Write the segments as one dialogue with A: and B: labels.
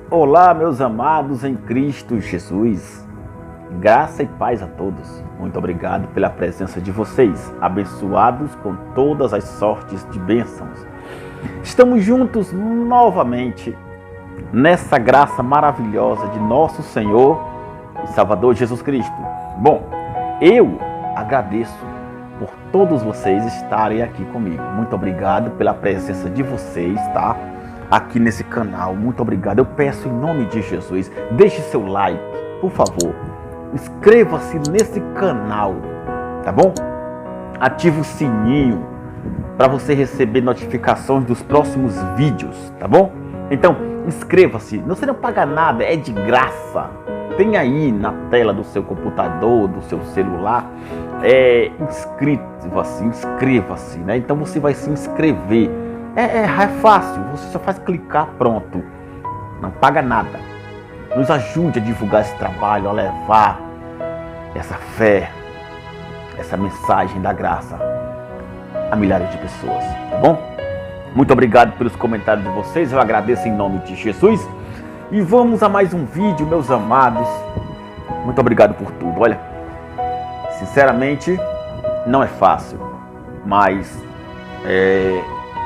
A: Olá, meus amados em Cristo Jesus. Graça e paz a todos. Muito obrigado pela presença de vocês, abençoados com todas as sortes de bênçãos. Estamos juntos novamente nessa graça maravilhosa de nosso Senhor e Salvador Jesus Cristo. Bom, eu agradeço por todos vocês estarem aqui comigo. Muito obrigado pela presença de vocês, tá? Aqui nesse canal, muito obrigado. Eu peço em nome de Jesus, deixe seu like, por favor. Inscreva-se nesse canal, tá bom? Ative o sininho para você receber notificações dos próximos vídeos, tá bom? Então, inscreva-se. Você não paga nada, é de graça. Tem aí na tela do seu computador, do seu celular, inscreva-se, né? Então você vai se inscrever. É fácil, você só faz clicar, pronto. Não paga nada. Nos ajude a divulgar esse trabalho, a levar essa fé, essa mensagem da graça a milhares de pessoas, tá bom? Muito obrigado pelos comentários de vocês, eu agradeço em nome de Jesus. E vamos a mais um vídeo, meus amados. Muito obrigado por tudo. Olha, sinceramente, não é fácil, mas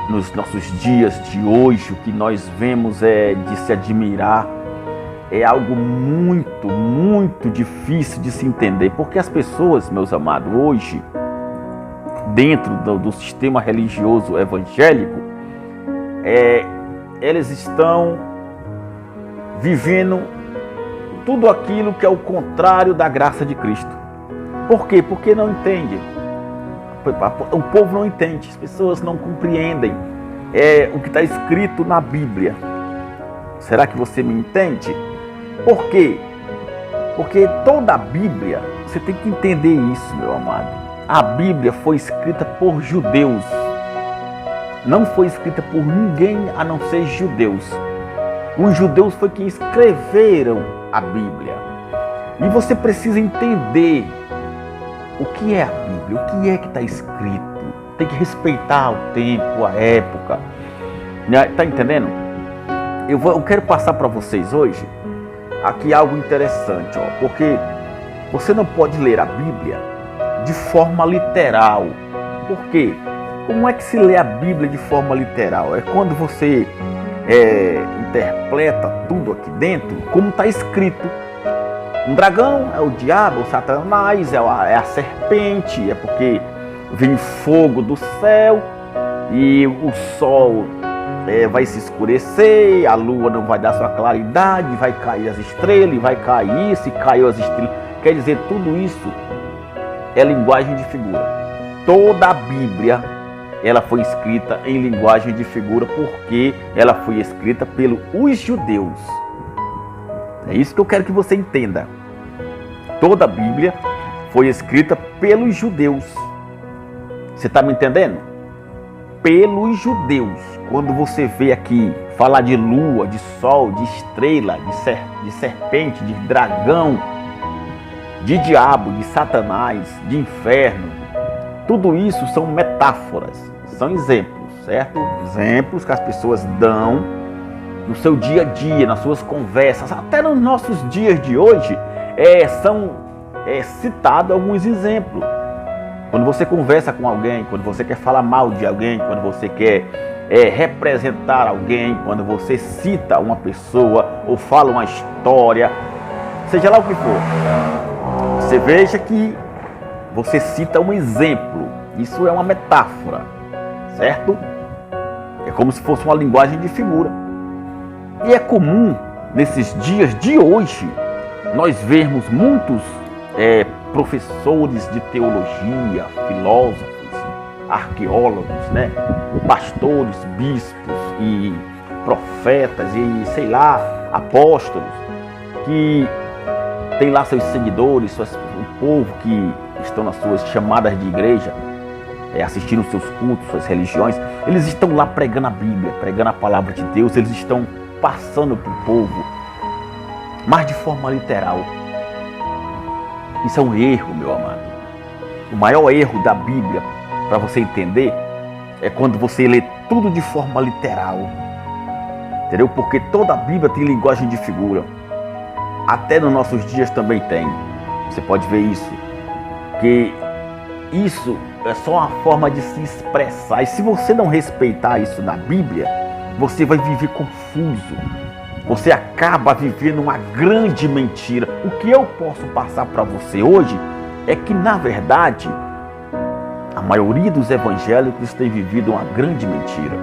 A: nos nossos dias de hoje, o que nós vemos é de se admirar, é algo muito, muito difícil de se entender, porque as pessoas, meus amados, hoje, dentro do sistema religioso evangélico, eles estão vivendo tudo aquilo que é o contrário da graça de Cristo. Por quê? Porque não entendem. O povo não entende, as pessoas não compreendem o que está escrito na Bíblia. Será que você me entende? Por quê? Porque toda a Bíblia, você tem que entender isso, meu amado. A Bíblia foi escrita por judeus. Não foi escrita por ninguém a não ser judeus. Os judeus foi quem escreveram a Bíblia. E você precisa entender o que é a Bíblia, o que é que está escrito. Tem que respeitar o tempo, a época. Está entendendo? Eu quero passar para vocês hoje aqui algo interessante, ó, porque você não pode ler a Bíblia de forma literal. Por quê? Como é que se lê a Bíblia de forma literal? É quando você interpreta tudo aqui dentro como está escrito. Um dragão é o diabo, o Satanás é a serpente, é porque vem fogo do céu e o sol vai se escurecer, a lua não vai dar sua claridade, vai cair as estrelas, e vai cair, se caiu as estrelas. Quer dizer, tudo isso é linguagem de figura. Toda a Bíblia, ela foi escrita em linguagem de figura porque ela foi escrita pelos judeus. É isso que eu quero que você entenda. Toda a Bíblia foi escrita pelos judeus. Você está me entendendo? Pelos judeus. Quando você vê aqui falar de lua, de sol, de estrela, de serpente, de dragão, de diabo, de Satanás, de inferno, tudo isso são metáforas, são exemplos, certo? Exemplos que as pessoas dão no seu dia a dia, nas suas conversas, até nos nossos dias de hoje, são citados alguns exemplos. Quando você conversa com alguém, quando você quer falar mal de alguém, quando você quer representar alguém, quando você cita uma pessoa ou fala uma história, seja lá o que for, você veja que você cita um exemplo. Isso é uma metáfora, certo? É como se fosse uma linguagem de figura. E é comum, nesses dias de hoje, nós vermos muitos professores de teologia, filósofos, arqueólogos, né? Pastores, bispos e profetas e, sei lá, apóstolos, que tem lá seus seguidores, o povo que estão nas suas chamadas de igreja, assistindo os seus cultos, suas religiões. Eles estão lá pregando a Bíblia, pregando a palavra de Deus. Eles estão passando para o povo, mas de forma literal. Isso é um erro, meu amado. O maior erro da Bíblia, para você entender, é quando você lê tudo de forma literal. Entendeu? Porque toda a Bíblia tem linguagem de figura. Até nos nossos dias também tem. Você pode ver isso. Que isso é só uma forma de se expressar. E se você não respeitar isso na Bíblia, você vai viver confuso. Você acaba vivendo uma grande mentira. O que eu posso passar para você hoje é que, na verdade, a maioria dos evangélicos tem vivido uma grande mentira.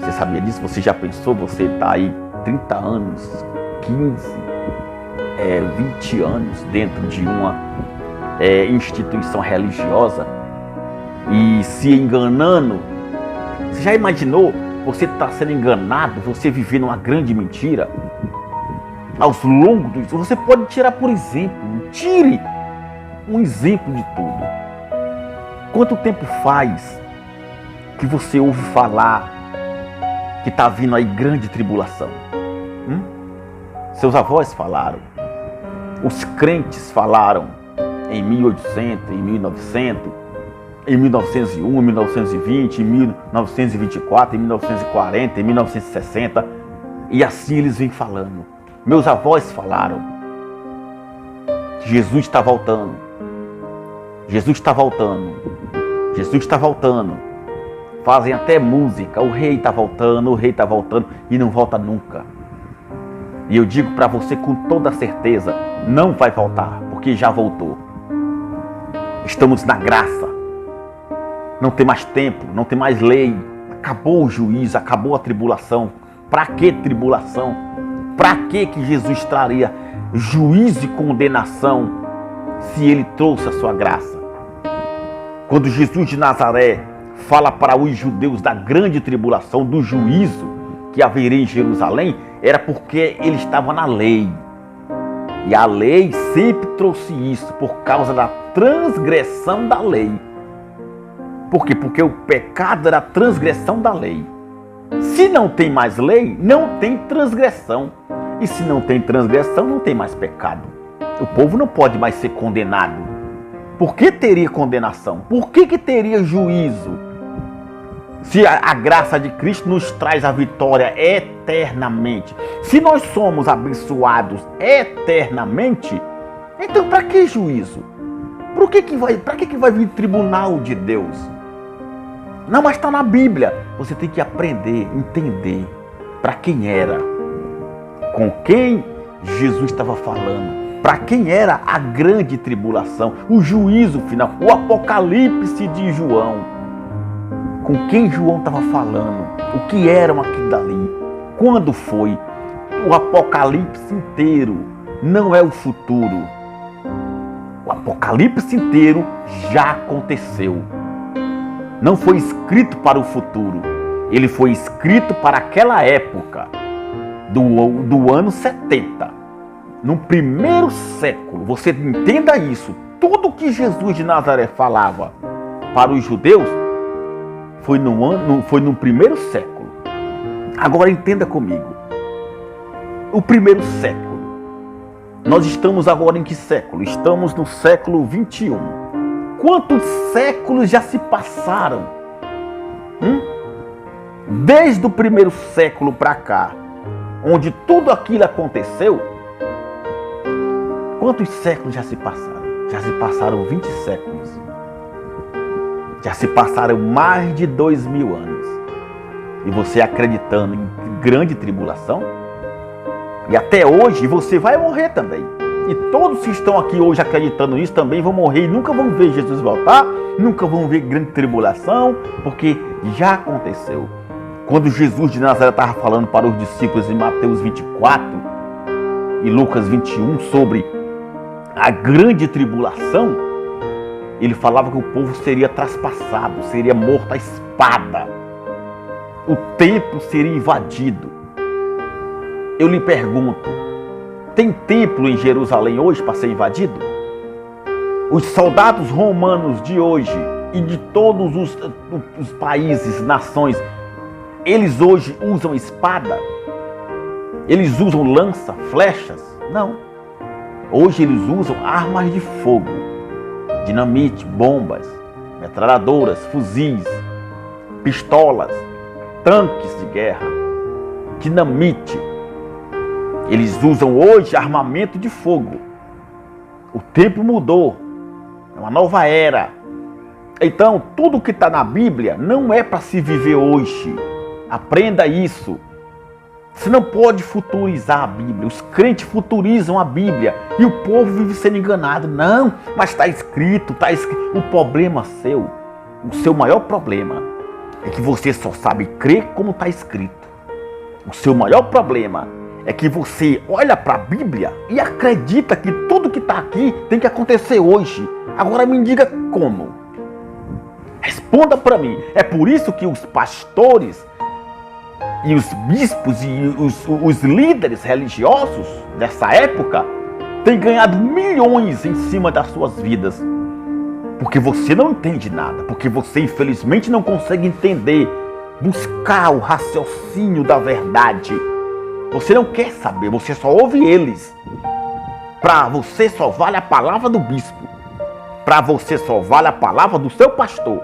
A: Você sabia disso? Você já pensou? Você está aí 30 anos, 15, 20 anos dentro de uma instituição religiosa e se enganando. Você já imaginou? Você está sendo enganado, você vivendo uma grande mentira. Aos longos disso, você pode tirar, por exemplo, tire um exemplo de tudo. Quanto tempo faz que você ouve falar que está vindo aí grande tribulação? Seus avós falaram, os crentes falaram em 1800, em 1900, em 1901, em 1920, em 1924, em 1940, em 1960, e assim eles vêm falando. Meus avós falaram que Jesus está voltando. Jesus está voltando. Jesus está voltando. Fazem até música. O rei está voltando, o rei está voltando, e não volta nunca. E eu digo para você com toda certeza, não vai voltar, porque já voltou. Estamos na graça. Não tem mais tempo, não tem mais lei. Acabou o juízo, acabou a tribulação. Para que tribulação? Para que Jesus traria juízo e condenação se ele trouxe a sua graça? Quando Jesus de Nazaré fala para os judeus da grande tribulação, do juízo que haveria em Jerusalém, era porque ele estava na lei. E a lei sempre trouxe isso por causa da transgressão da lei. Por quê? Porque o pecado era a transgressão da lei. Se não tem mais lei, não tem transgressão. E se não tem transgressão, não tem mais pecado. O povo não pode mais ser condenado. Por que teria condenação? Por que teria juízo? Se a graça de Cristo nos traz a vitória eternamente. Se nós somos abençoados eternamente, então para que juízo? Para que vai vir tribunal de Deus? Não, mas está na Bíblia. Você tem que aprender, entender para quem era, com quem Jesus estava falando, para quem era a grande tribulação, o juízo final, o apocalipse de João. Com quem João estava falando, o que eram aquilo dali, quando foi. O apocalipse inteiro não é o futuro. O apocalipse inteiro já aconteceu. Não foi escrito para o futuro. Ele foi escrito para aquela época do ano 70. No primeiro século. Você entenda isso. Tudo que Jesus de Nazaré falava para os judeus foi no primeiro século. Agora entenda comigo. O primeiro século. Nós estamos agora em que século? Estamos no século 21. Quantos séculos já se passaram? Desde o primeiro século para cá, onde tudo aquilo aconteceu, quantos séculos já se passaram? Já se passaram 20 séculos. Já se passaram mais de 2000 anos. E você acreditando em grande tribulação? E até hoje você vai morrer também. E todos que estão aqui hoje acreditando nisso também vão morrer e nunca vão ver Jesus voltar, nunca vão ver grande tribulação, porque já aconteceu. Quando Jesus de Nazaré estava falando para os discípulos em Mateus 24 e Lucas 21 sobre a grande tribulação, ele falava que o povo seria traspassado, seria morto à espada. O templo seria invadido. Eu lhe pergunto, tem templo em Jerusalém hoje para ser invadido? Os soldados romanos de hoje e de todos os países, nações, eles hoje usam espada? Eles usam lança, flechas? Não. Hoje eles usam armas de fogo, dinamite, bombas, metralhadoras, fuzis, pistolas, tanques de guerra, dinamite. Eles usam hoje armamento de fogo. O tempo mudou. É uma nova era. Então, tudo que está na Bíblia não é para se viver hoje. Aprenda isso. Você não pode futurizar a Bíblia. Os crentes futurizam a Bíblia e o povo vive sendo enganado. Não, mas está escrito, está escrito. O problema seu, o seu maior problema é que você só sabe crer como está escrito. O seu maior problema é que você olha para a Bíblia e acredita que tudo que está aqui tem que acontecer hoje. Agora me diga como. Responda para mim. É por isso que os pastores e os bispos e os líderes religiosos dessa época têm ganhado milhões em cima das suas vidas. Porque você não entende nada. Porque você infelizmente não consegue entender, buscar o raciocínio da verdade. Você não quer saber, você só ouve eles. Para você só vale a palavra do bispo. Para você só vale a palavra do seu pastor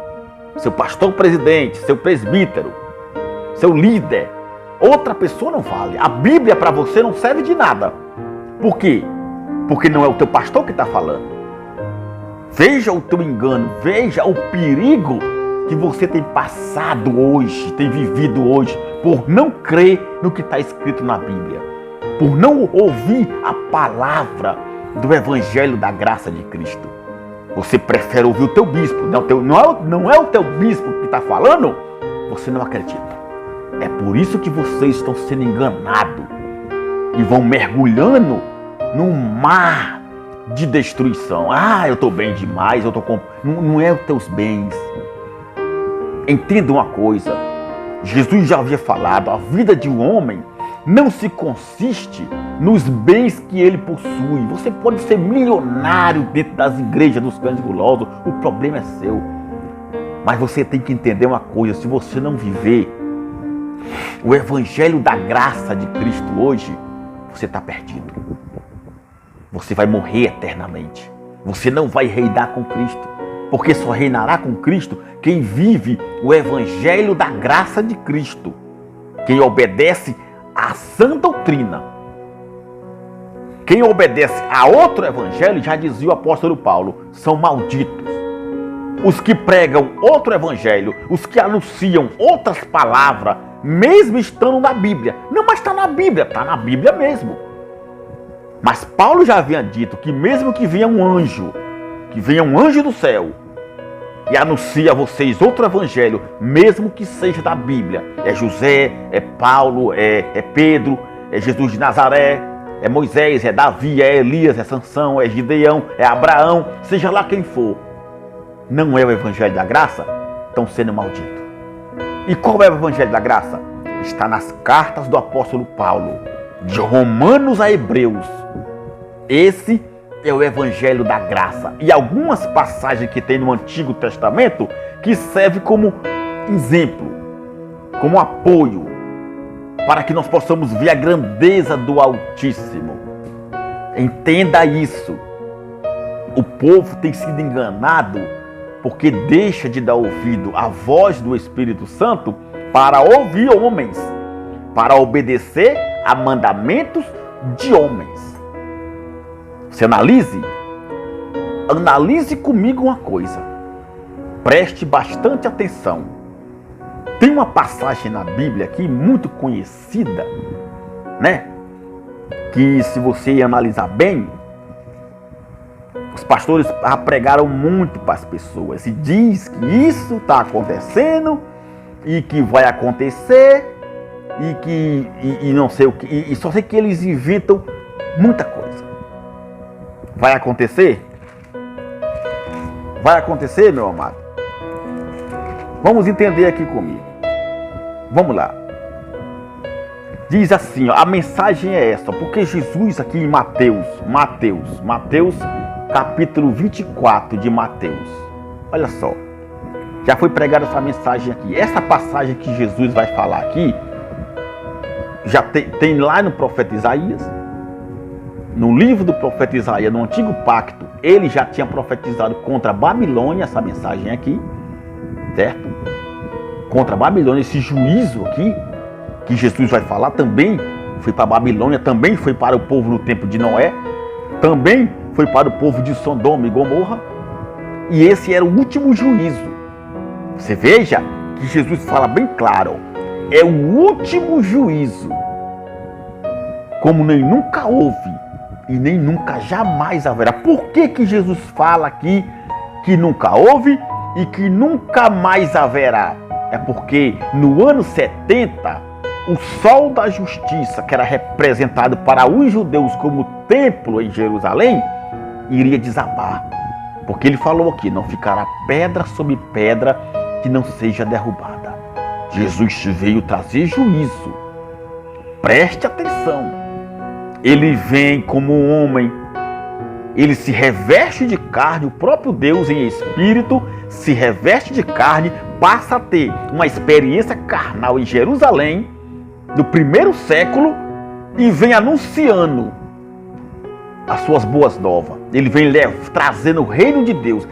A: presidente, seu presbítero, seu líder. Outra pessoa não vale. A Bíblia para você não serve de nada. Por quê? Porque não é o teu pastor que está falando. Veja o teu engano, veja o perigo que você tem passado hoje, tem vivido hoje, por não crer no que está escrito na Bíblia, por não ouvir a palavra do Evangelho da graça de Cristo. Você prefere ouvir o teu bispo, não é o teu bispo que está falando, você não acredita. É por isso que vocês estão sendo enganados e vão mergulhando num mar de destruição. Ah, eu estou bem demais, não é os teus bens. Entenda uma coisa, Jesus já havia falado, a vida de um homem não se consiste nos bens que ele possui. Você pode ser milionário dentro das igrejas dos cães gulosos, o problema é seu. Mas você tem que entender uma coisa, se você não viver o Evangelho da graça de Cristo hoje, você está perdido. Você vai morrer eternamente. Você não vai reinar com Cristo. Porque só reinará com Cristo quem vive o Evangelho da graça de Cristo. Quem obedece à sã doutrina. Quem obedece a outro evangelho, já dizia o apóstolo Paulo, são malditos. Os que pregam outro evangelho, os que anunciam outras palavras, mesmo estando na Bíblia. Não, mas está na Bíblia mesmo. Mas Paulo já havia dito que mesmo que venha um anjo do céu e anuncie a vocês outro evangelho, mesmo que seja da Bíblia, é José, é Paulo, é Pedro, é Jesus de Nazaré, é Moisés, é Davi, é Elias, é Sansão, é Gideão, é Abraão, seja lá quem for, não é o evangelho da graça, estão sendo malditos. E qual é o evangelho da graça? Está nas cartas do apóstolo Paulo, de Romanos a Hebreus. Esse é o evangelho da graça. E algumas passagens que tem no Antigo Testamento que serve como exemplo, como apoio, para que nós possamos ver a grandeza do Altíssimo. Entenda isso. O povo tem sido enganado porque deixa de dar ouvido à voz do Espírito Santo para ouvir homens, para obedecer a mandamentos de homens. Você analise comigo uma coisa. Preste bastante atenção. Tem uma passagem na Bíblia aqui muito conhecida, né? Que se você analisar bem, os pastores pregaram muito para as pessoas. E diz que isso está acontecendo e que vai acontecer e não sei o que. E só sei que eles inventam muita coisa. Vai acontecer? Vai acontecer, meu amado? Vamos entender aqui comigo. Vamos lá. Diz assim, ó, a mensagem é essa, porque Jesus aqui em Mateus, capítulo 24 de Mateus. Olha só. Já foi pregada essa mensagem aqui. Essa passagem que Jesus vai falar aqui já tem lá no profeta Isaías, no livro do profeta Isaías, no Antigo Pacto, ele já tinha profetizado contra a Babilônia, essa mensagem aqui, certo? Contra a Babilônia, esse juízo aqui, que Jesus vai falar, também foi para a Babilônia, também foi para o povo no tempo de Noé, também foi para o povo de Sodoma e Gomorra, e esse era o último juízo. Você veja que Jesus fala bem claro, é o último juízo, como nem nunca houve e nem nunca jamais haverá. Por que que Jesus fala aqui que nunca houve e que nunca mais haverá? É porque no ano 70, o sol da justiça, que era representado para os judeus como templo em Jerusalém, iria desabar. Porque ele falou aqui, não ficará pedra sobre pedra que não seja derrubada. Jesus veio trazer juízo. Preste atenção. Ele vem como um homem, ele se reveste de carne, o próprio Deus em espírito se reveste de carne, passa a ter uma experiência carnal em Jerusalém, do primeiro século, e vem anunciando as suas boas novas. Ele vem trazendo o reino de Deus,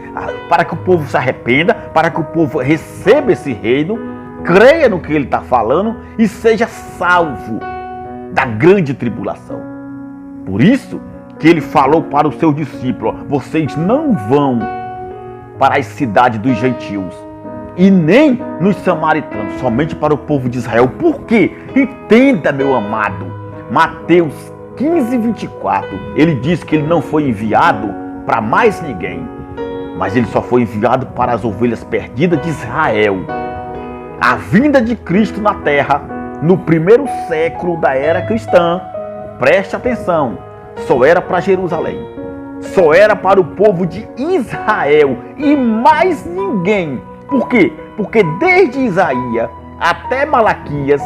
A: para que o povo se arrependa, para que o povo receba esse reino, creia no que ele está falando e seja salvo da grande tribulação. Por isso que ele falou para os seus discípulos, vocês não vão para as cidades dos gentios e nem nos samaritanos, somente para o povo de Israel. Por quê? Entenda, meu amado, Mateus 15, 24, ele diz que ele não foi enviado para mais ninguém, mas ele só foi enviado para as ovelhas perdidas de Israel. A vinda de Cristo na terra, no primeiro século da era cristã, preste atenção, só era para Jerusalém, só era para o povo de Israel e mais ninguém. Por quê? Porque desde Isaías até Malaquias,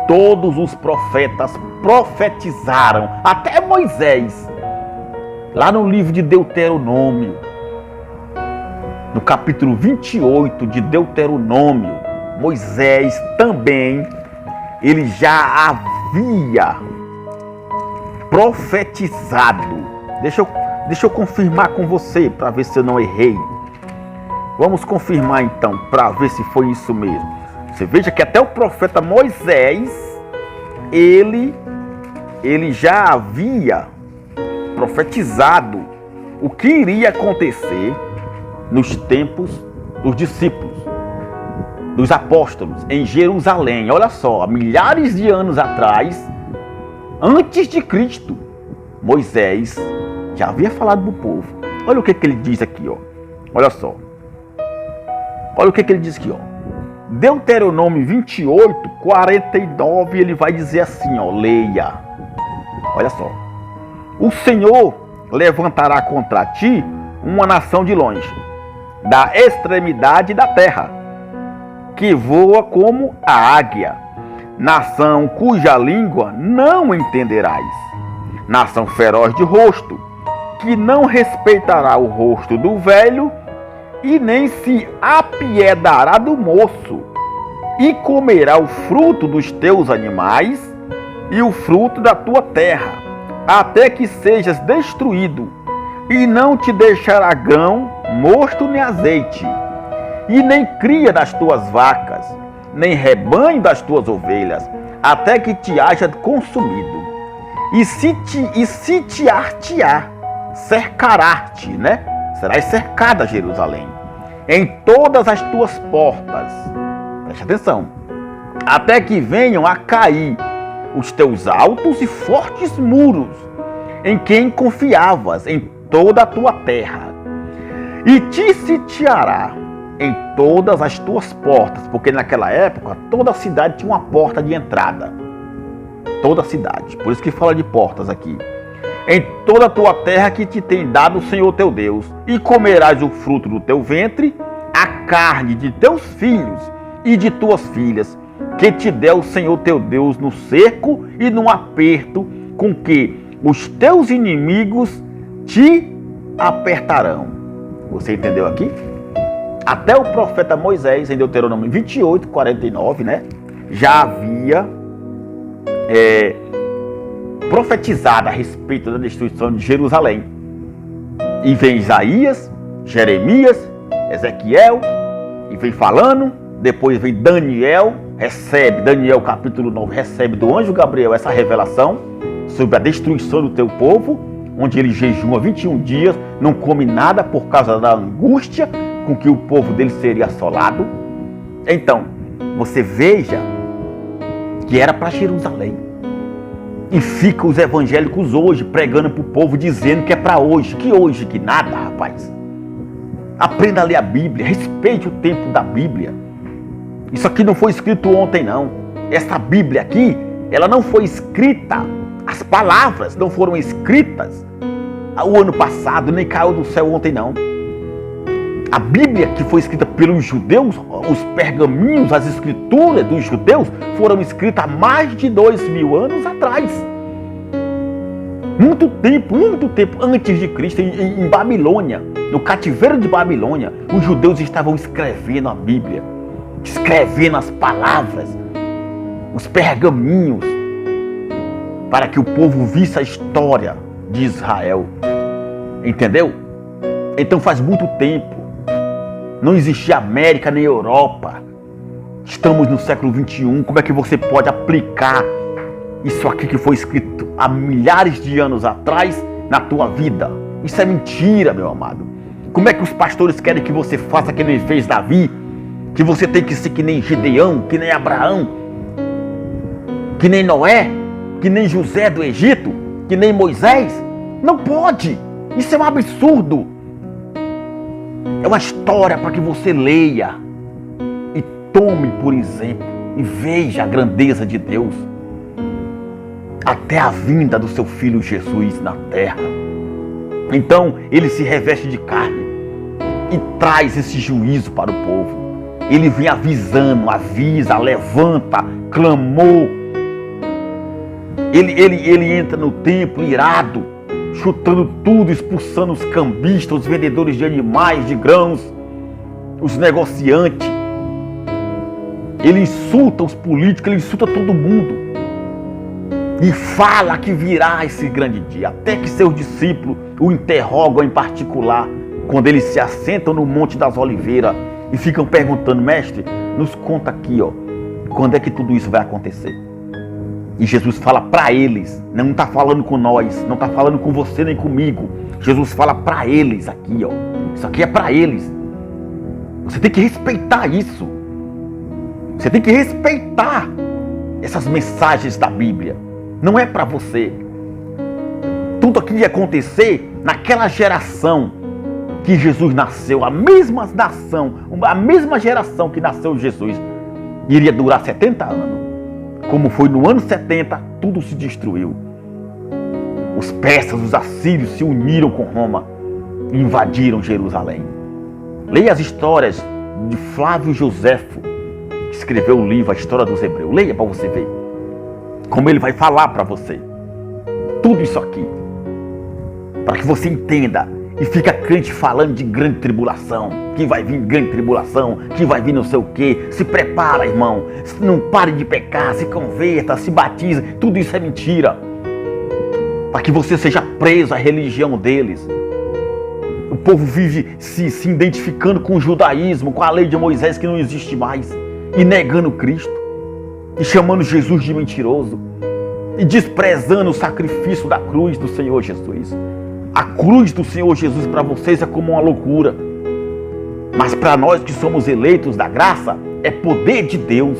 A: todos os profetas profetizaram, até Moisés. Lá no livro de Deuteronômio, no capítulo 28 de Deuteronômio, Moisés também, ele já havia profetizado. Deixa eu confirmar com você para ver se eu não errei. Vamos confirmar então para ver se foi isso mesmo. Você veja que até o profeta Moisés, ele já havia profetizado o que iria acontecer nos tempos dos discípulos, dos apóstolos, em Jerusalém. Olha só, há milhares de anos atrás, antes de Cristo, Moisés já havia falado para o povo. Olha o que ele diz aqui, ó. Olha só. Olha o que ele diz aqui, ó. Deuteronômio 28, 49, ele vai dizer assim, ó. Leia. Olha só. O Senhor levantará contra ti uma nação de longe, da extremidade da terra, que voa como a águia, nação cuja língua não entenderás, nação feroz de rosto, que não respeitará o rosto do velho e nem se apiedará do moço, e comerá o fruto dos teus animais e o fruto da tua terra, até que sejas destruído, e não te deixará grão, mosto nem azeite, e nem cria das tuas vacas, nem rebanho das tuas ovelhas, até que te haja consumido. E se te artear, cercará-te, né? Serás cercada, Jerusalém, em todas as tuas portas. Preste atenção. Até que venham a cair os teus altos e fortes muros, em quem confiavas, em toda a tua terra. E te sitiará em todas as tuas portas, porque naquela época toda a cidade tinha uma porta de entrada. Toda a cidade, por isso que fala de portas aqui. Em toda a tua terra que te tem dado o Senhor teu Deus, e comerás o fruto do teu ventre, a carne de teus filhos e de tuas filhas, que te der o Senhor teu Deus no cerco e no aperto, com que os teus inimigos te apertarão. Você entendeu aqui? Até o profeta Moisés, em Deuteronômio 28, 49, né? Já havia profetizada a respeito da destruição de Jerusalém. E vem Isaías, Jeremias, Ezequiel, e vem falando. Depois vem Daniel, Daniel capítulo 9, recebe do anjo Gabriel essa revelação sobre a destruição do teu povo, onde ele jejua 21 dias, não come nada por causa da angústia com que o povo dele seria assolado. Então, você veja que era para Jerusalém. E ficam os evangélicos hoje pregando para o povo, dizendo que é para hoje. Que hoje, que nada, rapaz. Aprenda a ler a Bíblia, respeite o tempo da Bíblia. Isso aqui não foi escrito ontem, não. Essa Bíblia aqui, ela não foi escrita, as palavras não foram escritas o ano passado, nem caiu do céu ontem, não. A Bíblia que foi escrita pelos judeus, os pergaminhos, as escrituras dos judeus, foram escritas há mais de 2000 anos atrás. Muito tempo antes de Cristo, em Babilônia, no cativeiro de Babilônia, os judeus estavam escrevendo a Bíblia, escrevendo as palavras, os pergaminhos, para que o povo visse a história de Israel. Entendeu? Então faz muito tempo. Não existia América nem Europa. Estamos no século 21. Como é que você pode aplicar isso aqui que foi escrito há milhares de anos atrás na tua vida? Isso é mentira, meu amado. Como é que os pastores querem que você faça que nem fez Davi? Que você tem que ser que nem Gideão, que nem Abraão, que nem Noé, que nem José do Egito, que nem Moisés? Não pode. Isso é um absurdo. É uma história para que você leia e tome por exemplo e veja a grandeza de Deus até a vinda do seu Filho Jesus na terra. Então ele se reveste de carne e traz esse juízo para o povo. Ele vem avisando, avisa, levanta, clamou. Ele entra no templo irado, chutando tudo, expulsando os cambistas, os vendedores de animais, de grãos, os negociantes. Ele insulta os políticos, ele insulta todo mundo. E fala que virá esse grande dia, até que seus discípulos o interrogam em particular, quando eles se assentam no Monte das Oliveiras e ficam perguntando: mestre, nos conta aqui, quando é que tudo isso vai acontecer? E Jesus fala para eles, não está falando com nós, não está falando com você nem comigo. Jesus fala para eles aqui, isso aqui é para eles. Você tem que respeitar isso. Você tem que respeitar essas mensagens da Bíblia. Não é para você. Tudo aquilo ia acontecer naquela geração que Jesus nasceu, a mesma nação, a mesma geração que nasceu Jesus, iria durar 70 anos. Como foi no ano 70, tudo se destruiu. Os persas, os assírios se uniram com Roma e invadiram Jerusalém. Leia as histórias de Flávio Joséfo, que escreveu o livro A História dos Hebreus. Leia para você ver como ele vai falar para você tudo isso aqui, para que você entenda e fica crente falando de grande tribulação, que vai vir grande tribulação, que vai vir não sei o que. Se prepara, irmão, não pare de pecar, se converta, se batize. Tudo isso é mentira, para que você seja preso à religião deles. O povo vive se identificando com o judaísmo, com a lei de Moisés que não existe mais, e negando Cristo, e chamando Jesus de mentiroso, e desprezando o sacrifício da cruz do Senhor Jesus. A cruz do Senhor Jesus para vocês é como uma loucura, mas para nós que somos eleitos da graça, é poder de Deus.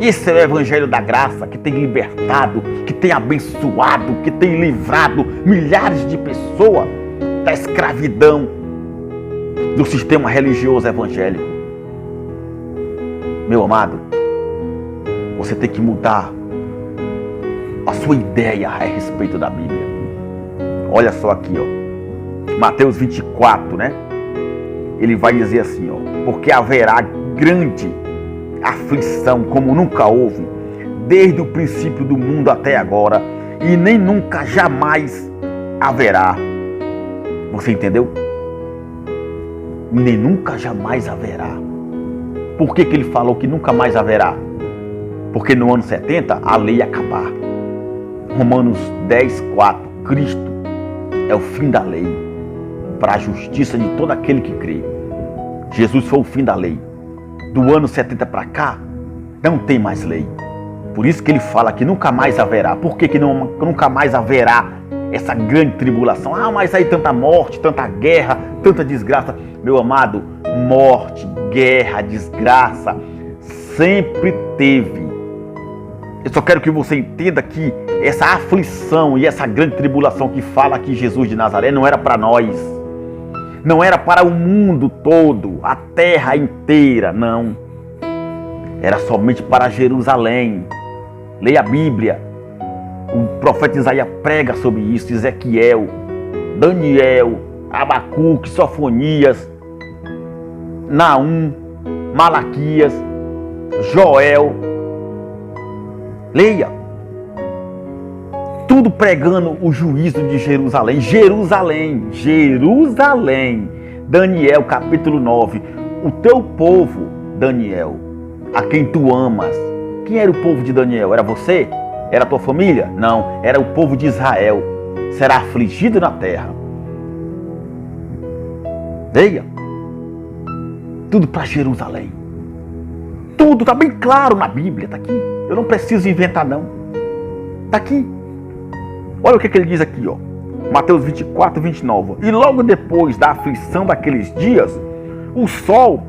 A: Esse é o evangelho da graça, que tem libertado, que tem abençoado, que tem livrado milhares de pessoas da escravidão do sistema religioso evangélico. Meu amado, você tem que mudar a sua ideia a respeito da Bíblia. Olha só aqui, Mateus 24, né? Ele vai dizer assim, porque haverá grande aflição como nunca houve, desde o princípio do mundo até agora, e nem nunca jamais haverá. Você entendeu? Nem nunca jamais haverá. Por que ele falou que nunca mais haverá? Porque no ano 70 a lei ia acabar. Romanos 10:4. Cristo é o fim da lei para a justiça de todo aquele que crê. Jesus foi o fim da lei. Do ano 70 para cá, não tem mais lei. Por isso que ele fala que nunca mais haverá. Por que nunca mais haverá essa grande tribulação? Ah, mas aí tanta morte, tanta guerra, tanta desgraça. Meu amado, morte, guerra, desgraça, sempre teve. Eu só quero que você entenda que essa aflição e essa grande tribulação que fala aqui Jesus de Nazaré não era para nós. Não era para o mundo todo, a terra inteira, não. Era somente para Jerusalém. Leia a Bíblia. O profeta Isaías prega sobre isso. Ezequiel, Daniel, Abacuque, Sofonias, Naum, Malaquias, Joel. Leia. Tudo pregando o juízo de Jerusalém. Jerusalém, Jerusalém. Daniel capítulo 9. O teu povo, Daniel, a quem tu amas. Quem era o povo de Daniel? Era você? Era a tua família? Não, era o povo de Israel. Será afligido na terra. Leia. Tudo para Jerusalém. Tudo está bem claro na Bíblia. Está aqui. Eu não preciso inventar, não. Está aqui. Olha o que ele diz aqui, ó. Mateus 24:29. E logo depois da aflição daqueles dias, o sol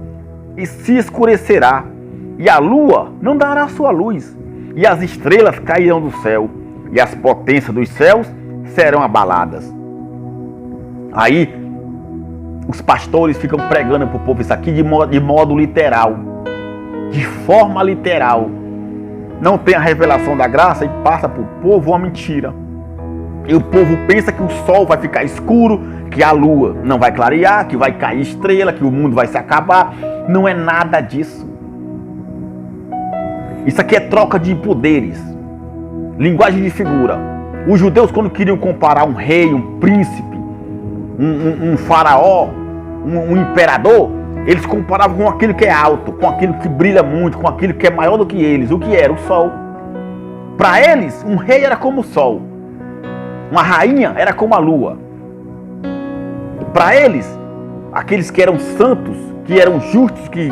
A: se escurecerá, e a lua não dará sua luz, e as estrelas cairão do céu, e as potências dos céus serão abaladas. Aí, os pastores ficam pregando para o povo isso aqui de modo literal, de forma literal. Não tem a revelação da graça e passa para o povo uma mentira. E o povo pensa que o sol vai ficar escuro, que a lua não vai clarear, que vai cair estrela, que o mundo vai se acabar. Não é nada disso. Isso aqui é troca de poderes. Linguagem de figura. Os judeus, quando queriam comparar um rei, um príncipe, um faraó, um imperador, eles comparavam com aquilo que é alto, com aquilo que brilha muito, com aquilo que é maior do que eles. O que era? O sol. Para eles, um rei era como o sol. Uma rainha era como a lua. Para eles, aqueles que eram santos, que eram justos, que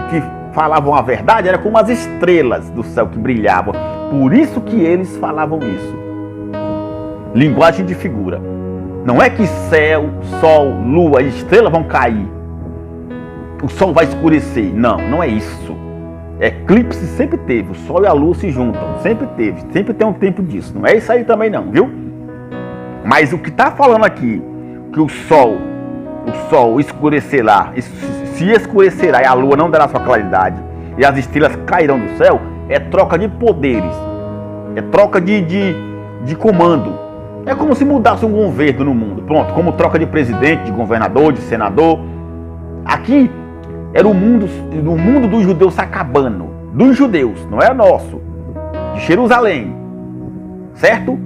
A: falavam a verdade, era como as estrelas do céu que brilhavam. Por isso que eles falavam isso. Linguagem de figura. Não é que céu, sol, lua e estrela vão cair. O sol vai escurecer. Não, não é isso. Eclipse sempre teve. O sol e a lua se juntam. Sempre teve. Sempre tem um tempo disso. Não é isso aí também não, viu? Mas o que está falando aqui, que o sol escurecerá, se escurecerá e a lua não dará sua claridade, e as estrelas cairão do céu, é troca de poderes, é troca de comando. É como se mudasse um governo no mundo. Pronto, como troca de presidente, de governador, de senador. Aqui era o mundo dos judeus se acabando. Dos judeus, não é nosso. De Jerusalém. Certo?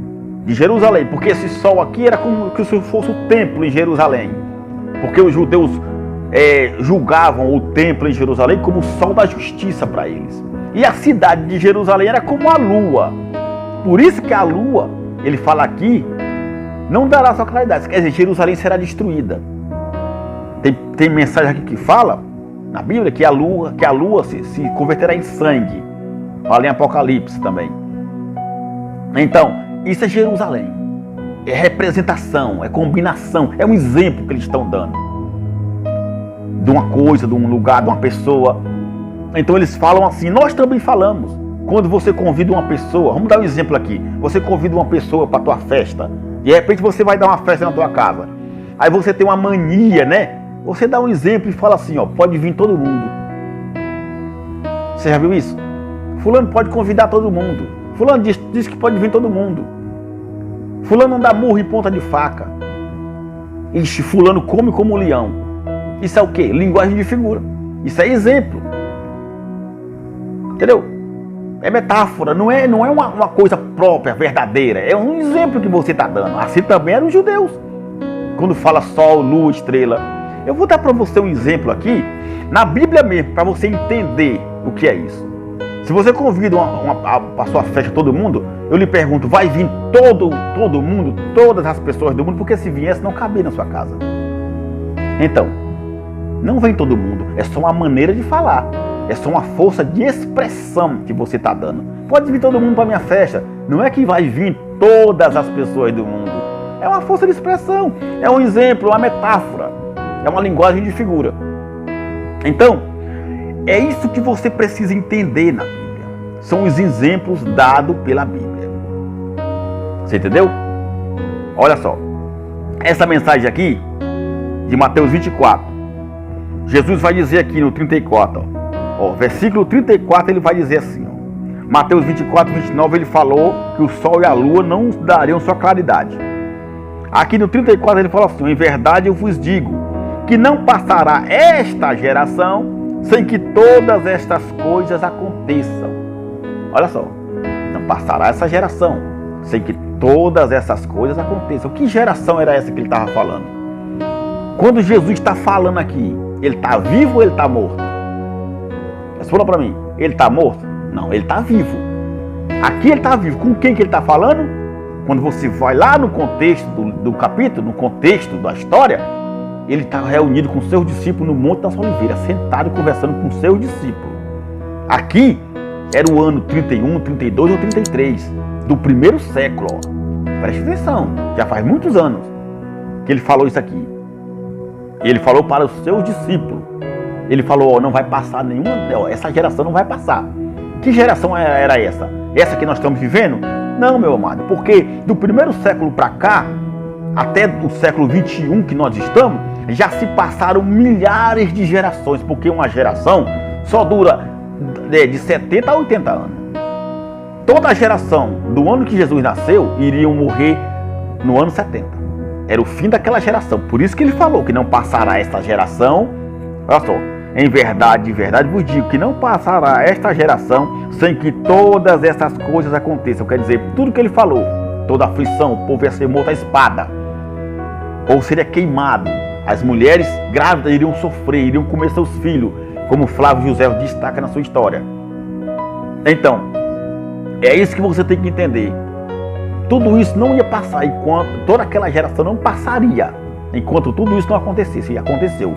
A: De Jerusalém, porque esse sol aqui era como se fosse o templo em Jerusalém, porque os judeus julgavam o templo em Jerusalém como o sol da justiça para eles, e a cidade de Jerusalém era como a lua. Por isso que a lua, ele fala aqui, não dará sua claridade, quer dizer, Jerusalém será destruída. Tem mensagem aqui que fala na Bíblia que a lua se converterá em sangue, fala em Apocalipse também. Então, isso é Jerusalém, é representação, é combinação, é um exemplo que eles estão dando de uma coisa, de um lugar, de uma pessoa. Então eles falam assim, nós também falamos. Quando você convida uma pessoa, vamos dar um exemplo aqui, você convida uma pessoa para a tua festa, de repente você vai dar uma festa na tua casa, aí você tem uma mania, né? Você dá um exemplo e fala assim, ó, pode vir todo mundo. Você já viu isso? Fulano pode convidar todo mundo. Fulano diz que pode vir todo mundo. Fulano não dá murro em ponta de faca. Ixi, fulano come como um leão. Isso é o quê? Linguagem de figura. Isso é exemplo. Entendeu? É metáfora, não é uma coisa própria, verdadeira. É um exemplo que você está dando. Assim também eram os judeus. Quando fala sol, lua, estrela. Eu vou dar para você um exemplo aqui, na Bíblia mesmo, para você entender o que é isso. Se você convida para sua festa todo mundo, eu lhe pergunto, vai vir todo mundo, todas as pessoas do mundo? Porque se viesse, não cabia na sua casa. Então, não vem todo mundo, é só uma maneira de falar, é só uma força de expressão que você está dando. Pode vir todo mundo para minha festa, não é que vai vir todas as pessoas do mundo. É uma força de expressão, é um exemplo, uma metáfora, é uma linguagem de figura. Então, é isso que você precisa entender na Bíblia. São os exemplos dados pela Bíblia. Você entendeu? Olha só. Essa mensagem aqui, de Mateus 24. Jesus vai dizer aqui no 34. Ó, versículo 34 ele vai dizer assim. Ó, Mateus 24, 29 ele falou que o sol e a lua não dariam sua claridade. Aqui no 34 ele fala assim: em verdade eu vos digo que não passará esta geração sem que todas estas coisas aconteçam. Olha só, não passará essa geração sem que todas essas coisas aconteçam. Que geração era essa que ele estava falando? Quando Jesus está falando aqui, ele está vivo ou ele está morto? Responda para mim, ele está morto? Não, ele está vivo. Aqui ele está vivo. Com quem que ele está falando? Quando você vai lá no contexto do capítulo, no contexto da história, ele está reunido com seus discípulos no Monte das Oliveiras, sentado e conversando com seus discípulos. Aqui era o ano 31, 32 ou 33 do primeiro século. Ó. Preste atenção, já faz muitos anos que ele falou isso aqui. Ele falou para os seus discípulos. Ele falou, ó, não vai passar nenhuma, ó, essa geração não vai passar. Que geração era essa? Essa que nós estamos vivendo? Não, meu amado, porque do primeiro século para cá, até o século 21 que nós estamos, já se passaram milhares de gerações, porque uma geração só dura de 70 a 80 anos. Toda a geração do ano que Jesus nasceu iriam morrer no ano 70. Era o fim daquela geração. Por isso que ele falou que não passará esta geração. Olha só, em verdade vos digo que não passará esta geração sem que todas essas coisas aconteçam. Quer dizer, tudo que ele falou, toda aflição, o povo ia ser morto à espada, ou seria queimado. As mulheres grávidas iriam sofrer, iriam comer seus filhos, como Flávio José destaca na sua história. Então, é isso que você tem que entender. Tudo isso não ia passar enquanto toda aquela geração não passaria, enquanto tudo isso não acontecesse. E aconteceu.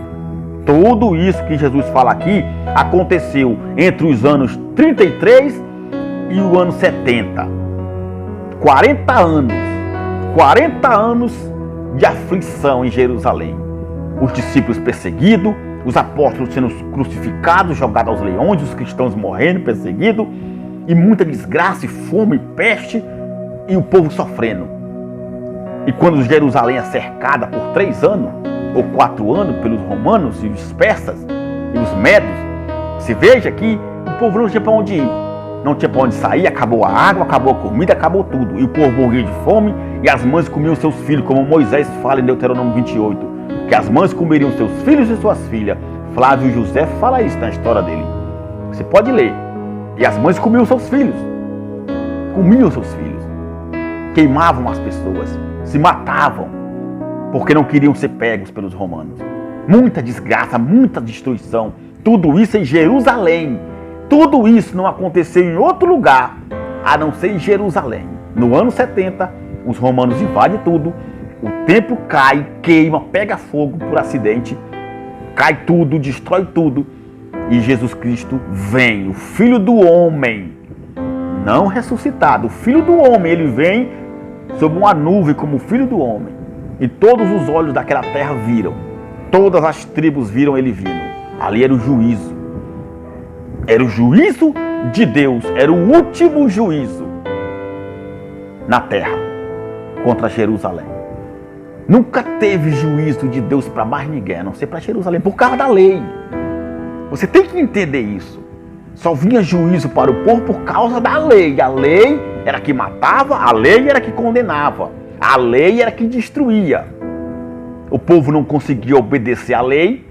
A: Tudo isso que Jesus fala aqui aconteceu entre os anos 33 e o ano 70. 40 anos. 40 anos de aflição em Jerusalém. Os discípulos perseguidos, os apóstolos sendo crucificados, jogados aos leões, os cristãos morrendo, perseguidos, e muita desgraça, e fome, e peste, e o povo sofrendo. E quando Jerusalém é cercada por 3 anos, ou 4 anos, pelos romanos e os persas e os medos, se veja que o povo não tinha para onde ir, não tinha para onde sair, acabou a água, acabou a comida, acabou tudo. E o povo morria de fome, e as mães comiam seus filhos, como Moisés fala em Deuteronômio 28. Que as mães comeriam seus filhos e suas filhas. Flávio José fala isso na história dele. Você pode ler. E as mães comiam seus filhos. Comiam seus filhos. Queimavam as pessoas. Se matavam. Porque não queriam ser pegos pelos romanos. Muita desgraça, muita destruição. Tudo isso em Jerusalém. Tudo isso não aconteceu em outro lugar, a não ser em Jerusalém. No ano 70, os romanos invadem tudo. O templo cai, queima, pega fogo por acidente, cai tudo, destrói tudo. E Jesus Cristo vem, o Filho do Homem, não ressuscitado. O Filho do Homem, ele vem sob uma nuvem como o Filho do Homem. E todos os olhos daquela terra viram. Todas as tribos viram ele vindo. Ali era o juízo. Era o juízo de Deus. Era o último juízo na terra contra Jerusalém. Nunca teve juízo de Deus para mais ninguém, a não ser para Jerusalém, por causa da lei. Você tem que entender isso. Só vinha juízo para o povo por causa da lei. A lei era que matava, a lei era que condenava, a lei era que destruía. O povo não conseguia obedecer à lei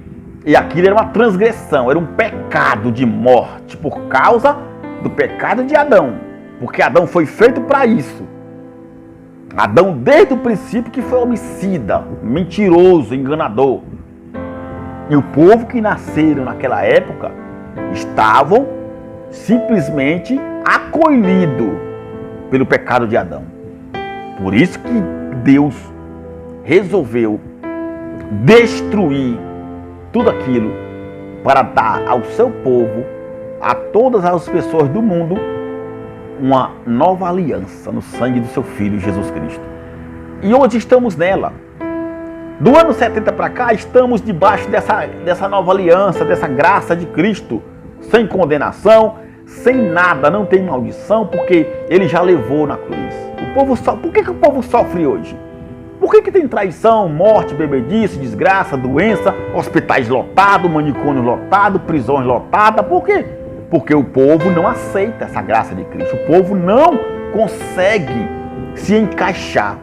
A: e aquilo era uma transgressão, era um pecado de morte por causa do pecado de Adão. Porque Adão foi feito para isso. Adão, desde o princípio, que foi homicida, mentiroso, enganador. E o povo que nasceram naquela época estavam simplesmente acolhido pelo pecado de Adão. Por isso que Deus resolveu destruir tudo aquilo para dar ao seu povo, a todas as pessoas do mundo, uma nova aliança no sangue do seu Filho Jesus Cristo. E hoje estamos nela. Do ano 70 para cá, estamos debaixo dessa nova aliança, dessa graça de Cristo, sem condenação, sem nada, não tem maldição, porque Ele já levou na cruz. Por que o povo sofre hoje? Por que tem traição, morte, bebedice, desgraça, doença, hospitais lotados, manicômios lotados, prisões lotadas? Por quê? Porque o povo não aceita essa graça de Cristo. O povo não consegue se encaixar.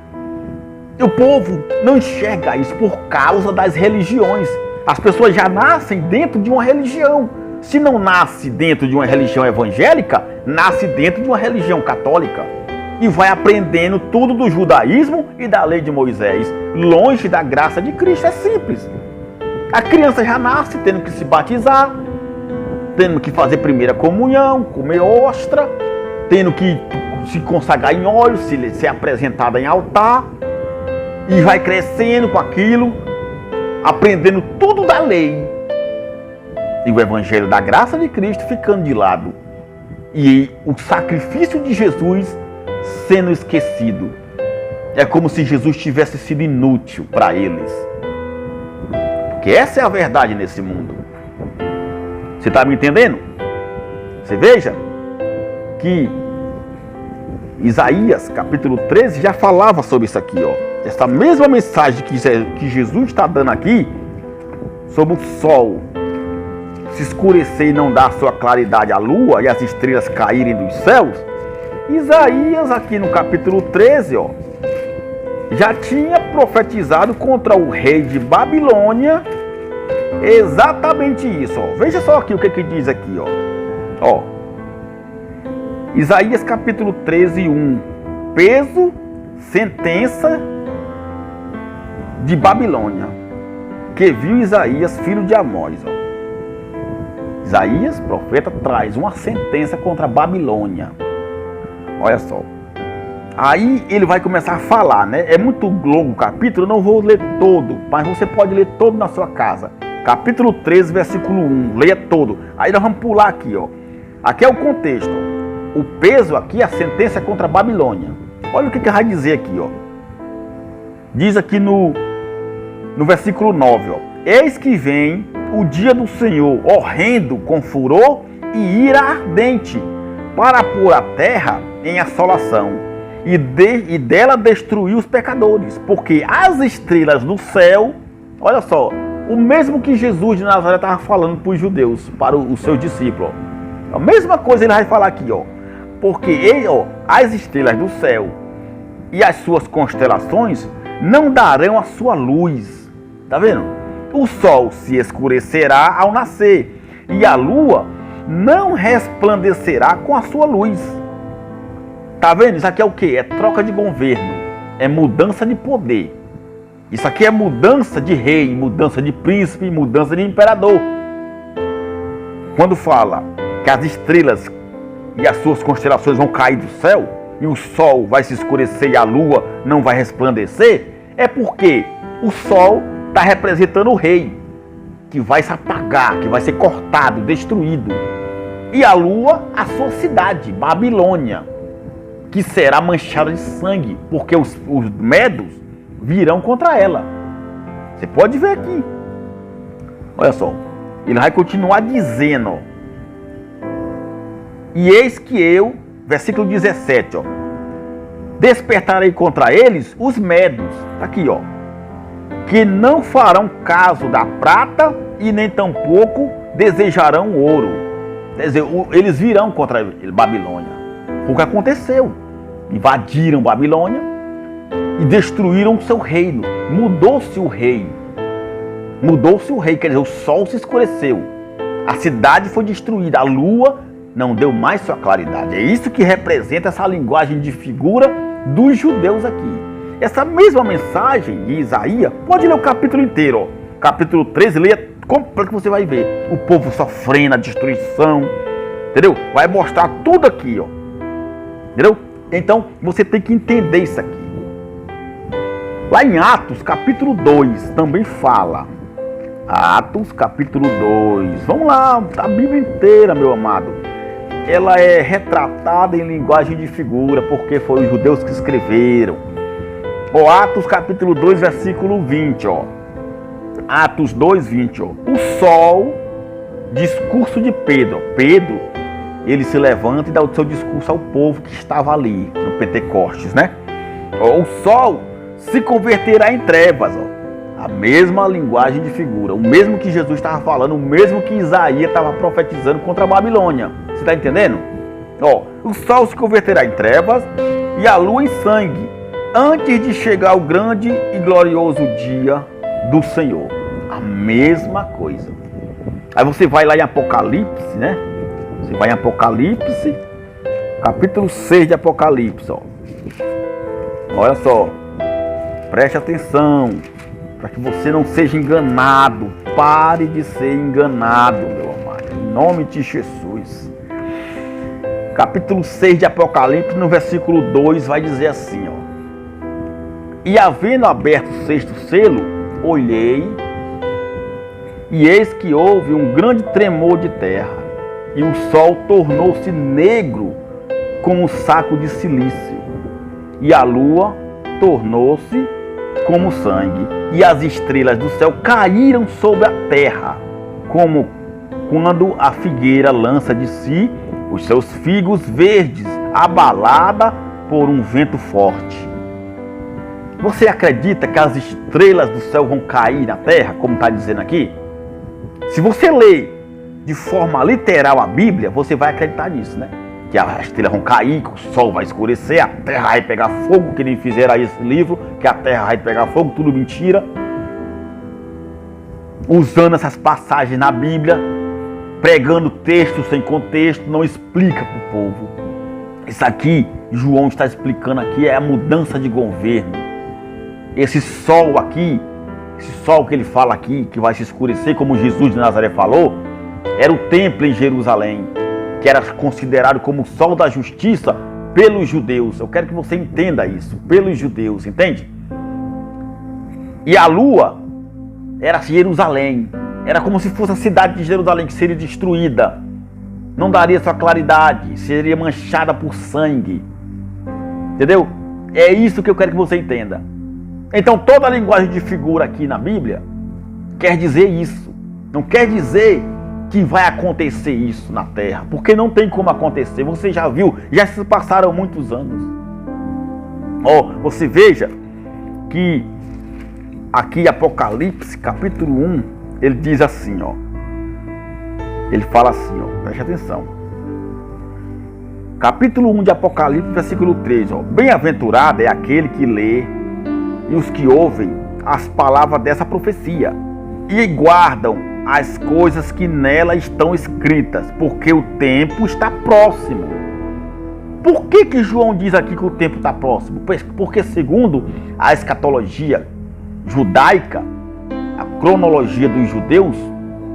A: O povo não enxerga isso por causa das religiões. As pessoas já nascem dentro de uma religião. Se não nasce dentro de uma religião evangélica, nasce dentro de uma religião católica. E vai aprendendo tudo do judaísmo e da lei de Moisés, longe da graça de Cristo. É simples. A criança já nasce tendo que se batizar, tendo que fazer primeira comunhão, comer ostra, tendo que se consagrar em óleo, ser apresentada em altar, e vai crescendo com aquilo, aprendendo tudo da lei. E o evangelho da graça de Cristo ficando de lado. E o sacrifício de Jesus sendo esquecido. É como se Jesus tivesse sido inútil para eles. Porque essa é a verdade nesse mundo. Você está me entendendo? Você veja que Isaías capítulo 13 já falava sobre isso aqui, ó. Essa mesma mensagem que Jesus está dando aqui, sobre o sol se escurecer e não dar sua claridade à lua e as estrelas caírem dos céus, Isaías aqui no capítulo 13, ó, já tinha profetizado contra o rei de Babilônia exatamente isso, ó. Veja só aqui o que diz aqui, ó. Isaías capítulo 13, 1. Peso, sentença de Babilônia, que viu Isaías, filho de Amós, ó. Isaías, profeta, traz uma sentença contra a Babilônia. Olha só. Aí ele vai começar a falar, né? É muito longo o capítulo, eu não vou ler todo, mas você pode ler todo na sua casa. Capítulo 13, versículo 1. Leia todo. Aí nós vamos pular aqui, ó. Aqui é o contexto. O peso aqui, a sentença é contra a Babilônia. Olha o que vai dizer aqui, ó. Diz aqui no versículo 9, ó. Eis que vem o dia do Senhor, horrendo, com furor e ira ardente, para pôr a terra em assolação e dela destruir os pecadores. Porque as estrelas do céu, olha só, o mesmo que Jesus de Nazaré estava falando para os judeus, para os seus discípulos. Ó. A mesma coisa ele vai falar aqui, ó. Porque ele, ó, as estrelas do céu e as suas constelações não darão a sua luz. Tá vendo? O sol se escurecerá ao nascer e a lua não resplandecerá com a sua luz. Tá vendo? Isso aqui é o que? É troca de governo, é mudança de poder. Isso aqui é mudança de rei, mudança de príncipe, mudança de imperador. Quando fala que as estrelas e as suas constelações vão cair do céu e o sol vai se escurecer e a lua não vai resplandecer, é porque o sol está representando o rei, que vai se apagar, que vai ser cortado, destruído. E a lua, a sua cidade, Babilônia, que será manchada de sangue, porque os medos virão contra ela. Você pode ver aqui. Olha só, ele vai continuar dizendo, ó. E eis que eu, versículo 17, ó, despertarei contra eles os medos, tá aqui, ó, que não farão caso da prata e nem tampouco desejarão ouro. Quer dizer, eles virão contra Babilônia. Foi o que aconteceu. Invadiram Babilônia e destruíram o seu reino. Mudou-se o rei. Mudou-se o rei, quer dizer, o sol se escureceu. A cidade foi destruída, a lua não deu mais sua claridade. É isso que representa essa linguagem de figura dos judeus aqui. Essa mesma mensagem de Isaías, pode ler o capítulo inteiro, ó. Capítulo 13, leia completo que você vai ver. O povo sofrendo a destruição, Entendeu? Vai mostrar tudo aqui, ó. Entendeu? Então, você tem que entender isso aqui. Lá em Atos, capítulo 2, também fala. Atos, capítulo 2. Vamos lá, a Bíblia inteira, meu amado. Ela é retratada em linguagem de figura, porque foram os judeus que escreveram. Ó, Atos, capítulo 2, versículo 20, ó. Atos 2, 20, ó. O sol, discurso de Pedro. Pedro, ele se levanta e dá o seu discurso ao povo que estava ali, no Pentecostes, né? Ó, o sol se converterá em trevas, ó. A mesma linguagem de figura, o mesmo que Jesus estava falando, o mesmo que Isaías estava profetizando contra a Babilônia. Você está entendendo? Ó, o sol se converterá em trevas e a lua em sangue, antes de chegar o grande e glorioso dia do Senhor. A mesma coisa. Aí você vai lá em Apocalipse, né? Você vai em Apocalipse, capítulo 6 de Apocalipse, ó. Olha só, preste atenção, para que você não seja enganado. Pare de ser enganado, meu amado, em nome de Jesus. Capítulo 6 de Apocalipse, no versículo 2, vai dizer assim, ó. E havendo aberto o sexto selo, olhei, e eis que houve um grande tremor de terra, e o sol tornou-se negro como um saco de cilício, e a lua tornou-se como sangue, e as estrelas do céu caíram sobre a terra, como quando a figueira lança de si os seus figos verdes, abalada por um vento forte. Você acredita que as estrelas do céu vão cair na terra, como está dizendo aqui? Se você ler de forma literal a Bíblia, você vai acreditar nisso, né? Que as estrelas vão cair, que o sol vai escurecer, a terra vai pegar fogo, que nem fizeram aí esse livro, que a terra vai pegar fogo, tudo mentira. Usando essas passagens na Bíblia, pregando texto sem contexto, não explica para o povo. Isso aqui, João está explicando aqui, é a mudança de governo. Esse sol aqui, esse sol que ele fala aqui, que vai se escurecer, como Jesus de Nazaré falou, era o templo em Jerusalém, que era considerado como o sol da justiça pelos judeus. Eu quero que você entenda isso, pelos judeus, entende? E a lua era Jerusalém, era como se fosse a cidade de Jerusalém que seria destruída, não daria sua claridade, seria manchada por sangue, entendeu? É isso que eu quero que você entenda. Então toda a linguagem de figura aqui na Bíblia quer dizer isso, não quer dizer que vai acontecer isso na terra, porque não tem como acontecer. Você já viu, já se passaram muitos anos. Você veja que aqui Apocalipse, capítulo 1, ele diz assim, ó. Ele fala assim, ó, preste atenção. Capítulo 1 de Apocalipse, versículo 3, ó. Bem-aventurado é aquele que lê e os que ouvem as palavras dessa profecia e guardam as coisas que nela estão escritas, porque o tempo está próximo. Por que João diz aqui que o tempo está próximo? Porque segundo a escatologia judaica, a cronologia dos judeus,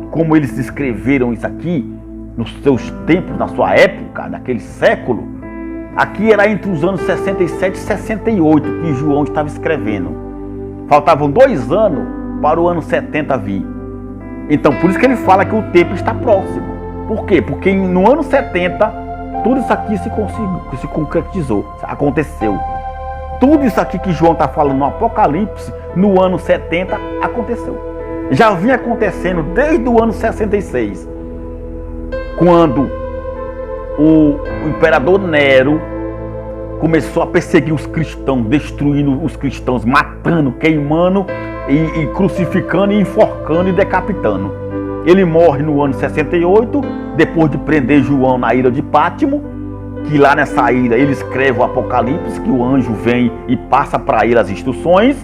A: como eles escreveram isso aqui nos seus tempos, na sua época, naquele século, aqui era entre os anos 67 e 68 que João estava escrevendo. Faltavam 2 anos para o ano 70 vir. Então, por isso que ele fala que o tempo está próximo. Por quê? Porque no ano 70, tudo isso aqui se concretizou, aconteceu. Tudo isso aqui que João está falando no Apocalipse, no ano 70, aconteceu. Já vinha acontecendo desde o ano 66, quando o imperador Nero começou a perseguir os cristãos, destruindo os cristãos, matando, queimando e crucificando, e enforcando e decapitando. Ele morre no ano 68, depois de prender João na ilha de Pátimo, que lá nessa ilha ele escreve o Apocalipse, que o anjo vem e passa para ele as instruções.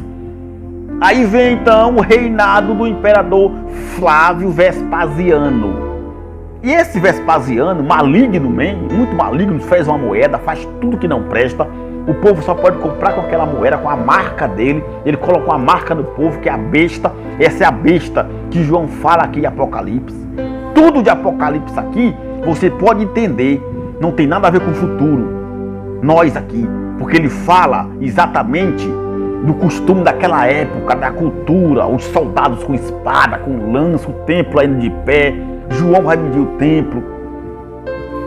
A: Aí vem então o reinado do imperador Flávio Vespasiano. E esse Vespasiano, maligno mesmo, muito maligno, fez uma moeda, faz tudo que não presta. O povo só pode comprar com aquela moeda, com a marca dele. Ele colocou a marca no povo, que é a besta. Essa é a besta que João fala aqui em Apocalipse. Tudo de Apocalipse aqui você pode entender, não tem nada a ver com o futuro. Nós aqui, porque ele fala exatamente do costume daquela época, da cultura, os soldados com espada, com lança, o templo ainda de pé, João vai medir o templo.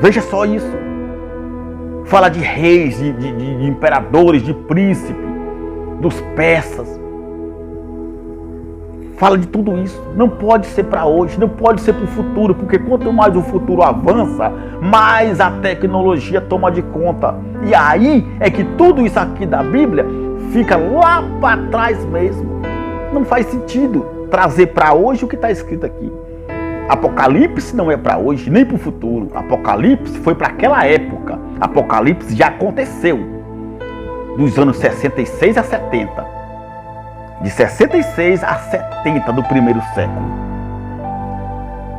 A: Veja só isso. Fala de reis, de imperadores, de príncipes, dos persas. Fala de tudo isso. Não pode ser para hoje, não pode ser para o futuro, porque quanto mais o futuro avança, mais a tecnologia toma de conta. E aí é que tudo isso aqui da Bíblia fica lá para trás mesmo. Não faz sentido trazer para hoje o que está escrito aqui. Apocalipse não é para hoje, nem para o futuro. Apocalipse foi para aquela época. Apocalipse já aconteceu. Dos anos 66 a 70. De 66 a 70 do primeiro século.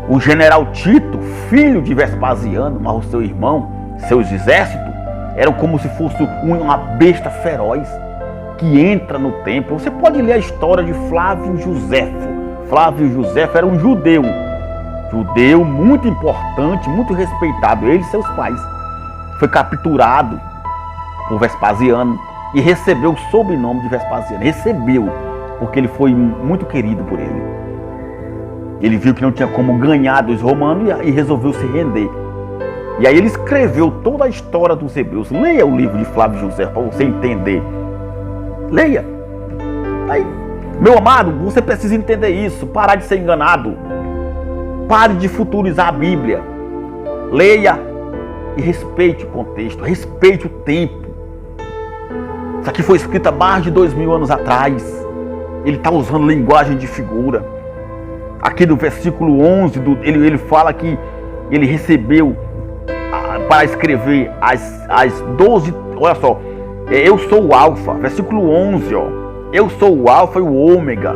A: O general Tito, filho de Vespasiano, mas o seu irmão, seus exércitos, eram como se fosse uma besta feroz que entra no templo. Você pode ler a história de Flávio Josefo. Flávio Josefo era um judeu muito importante, muito respeitado, ele e seus pais. Foi capturado por Vespasiano e recebeu o sobrenome de Vespasiano. Recebeu, porque ele foi muito querido por ele. Ele viu que não tinha como ganhar dos romanos e resolveu se render. E aí ele escreveu toda a história dos hebreus. Leia o livro de Flávio Josefo para você entender. Leia. Aí, meu amado, você precisa entender isso. Parar de ser enganado. Pare de futurizar a Bíblia. Leia e respeite o contexto. Respeite o tempo. Isso aqui foi escrito há mais de 2000 anos atrás. Ele está usando linguagem de figura. Aqui no versículo 11, ele fala que ele recebeu para escrever as 12, olha só, eu sou o Alfa, versículo 11, ó, eu sou o Alfa e o Ômega,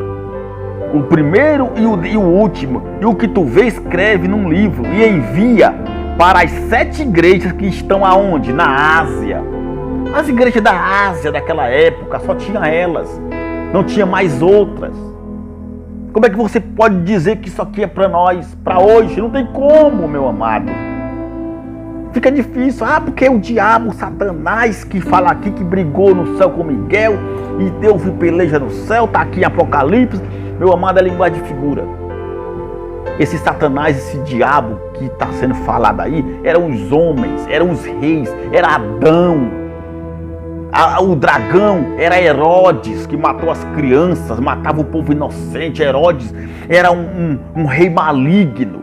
A: o primeiro e o último, e o que tu vê escreve num livro e envia para as 7 igrejas que estão aonde? Na Ásia. As igrejas da Ásia daquela época, só tinha elas, não tinha mais outras. Como é que você pode dizer que isso aqui é para nós, para hoje? Não tem como, meu amado. Fica difícil. Ah, porque é o diabo, Satanás, que fala aqui que brigou no céu com Miguel e Deus peleja no céu, tá aqui em Apocalipse. Meu amado, é linguagem de figura. Esse Satanás, esse diabo que está sendo falado aí, eram os homens, eram os reis, era Adão. O dragão era Herodes, que matou as crianças, matava o povo inocente. Herodes era um rei maligno.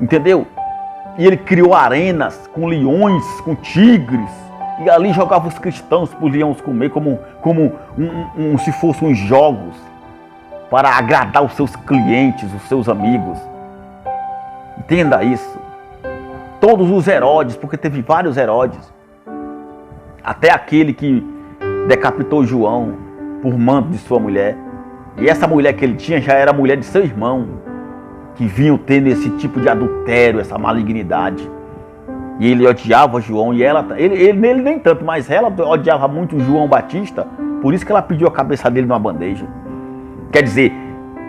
A: Entendeu? E ele criou arenas com leões, com tigres. E ali jogava os cristãos para os leões comer, como se fossem uns jogos, para agradar os seus clientes, os seus amigos. Entenda isso. Todos os Herodes, porque teve vários Herodes. Até aquele que decapitou João por manto de sua mulher. E essa mulher que ele tinha já era a mulher de seu irmão, que vinham tendo esse tipo de adultério, essa malignidade. E ele odiava João, e ele nem tanto, mas ela odiava muito João Batista, por isso que ela pediu a cabeça dele numa bandeja. Quer dizer,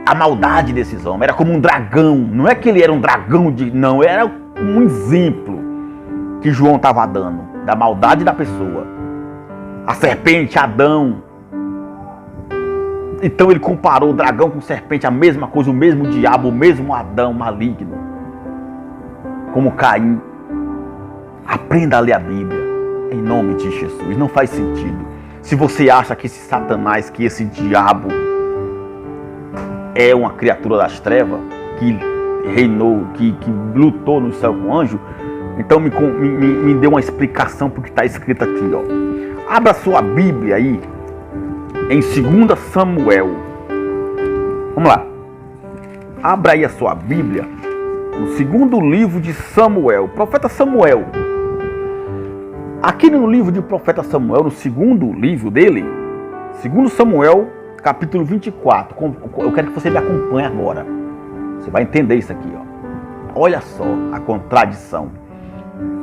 A: a maldade desses homens era como um dragão. Não é que ele era um dragão, não, era um exemplo que João estava dando da maldade da pessoa. A serpente, Adão. Então ele comparou o dragão com serpente, a mesma coisa, o mesmo diabo, o mesmo Adão maligno, como Caim. Aprenda a ler a Bíblia, em nome de Jesus. Não faz sentido. Se você acha que esse Satanás, que esse diabo é uma criatura das trevas, que reinou, que lutou no céu com o anjo, então me dê uma explicação porque está escrito aqui, ó. Abra sua Bíblia aí em 2 Samuel. Vamos lá. Abra aí a sua Bíblia no segundo livro de Samuel, profeta Samuel. Aqui no livro do profeta Samuel, no segundo livro dele, 2 Samuel, capítulo 24. Eu quero que você me acompanhe agora. Você vai entender isso aqui, ó. Olha só a contradição.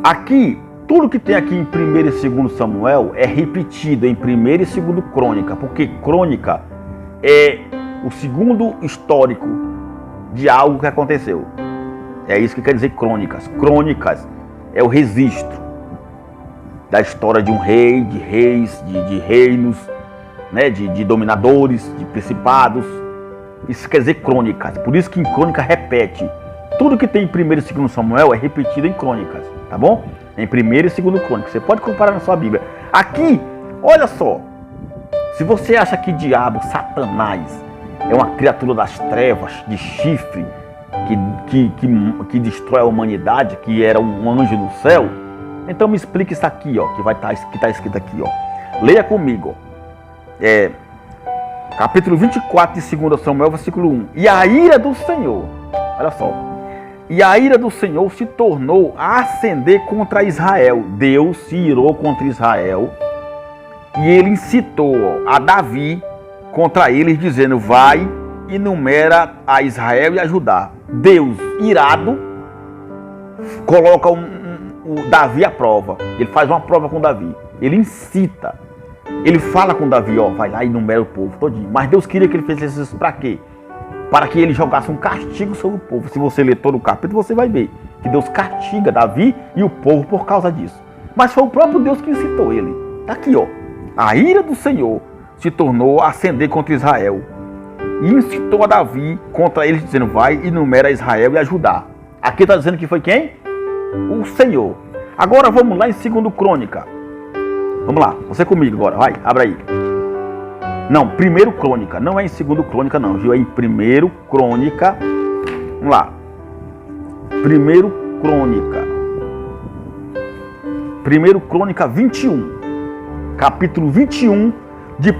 A: Aqui, tudo que tem aqui em 1 e 2 Samuel é repetido em 1 e 2 Crônica, porque Crônica é o segundo histórico de algo que aconteceu. É isso que quer dizer crônicas. Crônicas é o registro da história de um rei, de reis, de reinos, né? de dominadores, de principados. Isso quer dizer crônicas. Por isso que em crônica repete. Tudo que tem em 1 e 2 Samuel é repetido em crônicas, tá bom? Em 1 e 2 crônicas. Você pode comparar na sua Bíblia. Aqui, olha só. Se você acha que diabo, Satanás, é uma criatura das trevas, de chifre, que destrói a humanidade, que era um anjo no céu, então me explique isso aqui, ó, que está escrito aqui, ó. Leia comigo. Capítulo 24 de 2 Samuel, versículo 1. E a ira do Senhor, olha só. E a ira do Senhor se tornou a acender contra Israel. Deus se irou contra Israel. E ele incitou a Davi contra eles, dizendo: vai e numera a Israel e a Judá. Deus, irado, coloca o Davi à prova. Ele faz uma prova com Davi. Ele incita. Ele fala com Davi, ó, vai lá e numera o povo todinho. Mas Deus queria que ele fizesse isso para quê? Para que ele jogasse um castigo sobre o povo. Se você ler todo o capítulo, você vai ver que Deus castiga Davi e o povo por causa disso. Mas foi o próprio Deus que incitou ele. Está aqui, ó. A ira do Senhor se tornou a acender contra Israel. E incitou a Davi contra eles, dizendo: vai e numera Israel e a Judá. Aqui está dizendo que foi quem? O Senhor. Agora vamos lá em 2 Crônica. Vamos lá, você comigo agora, vai, abre aí. Não, 1 Crônica, não é em 2 Crônica não, viu? É em 1 Crônica. Vamos lá. 1 Crônica. 1 Crônica 21. Capítulo 21 de 1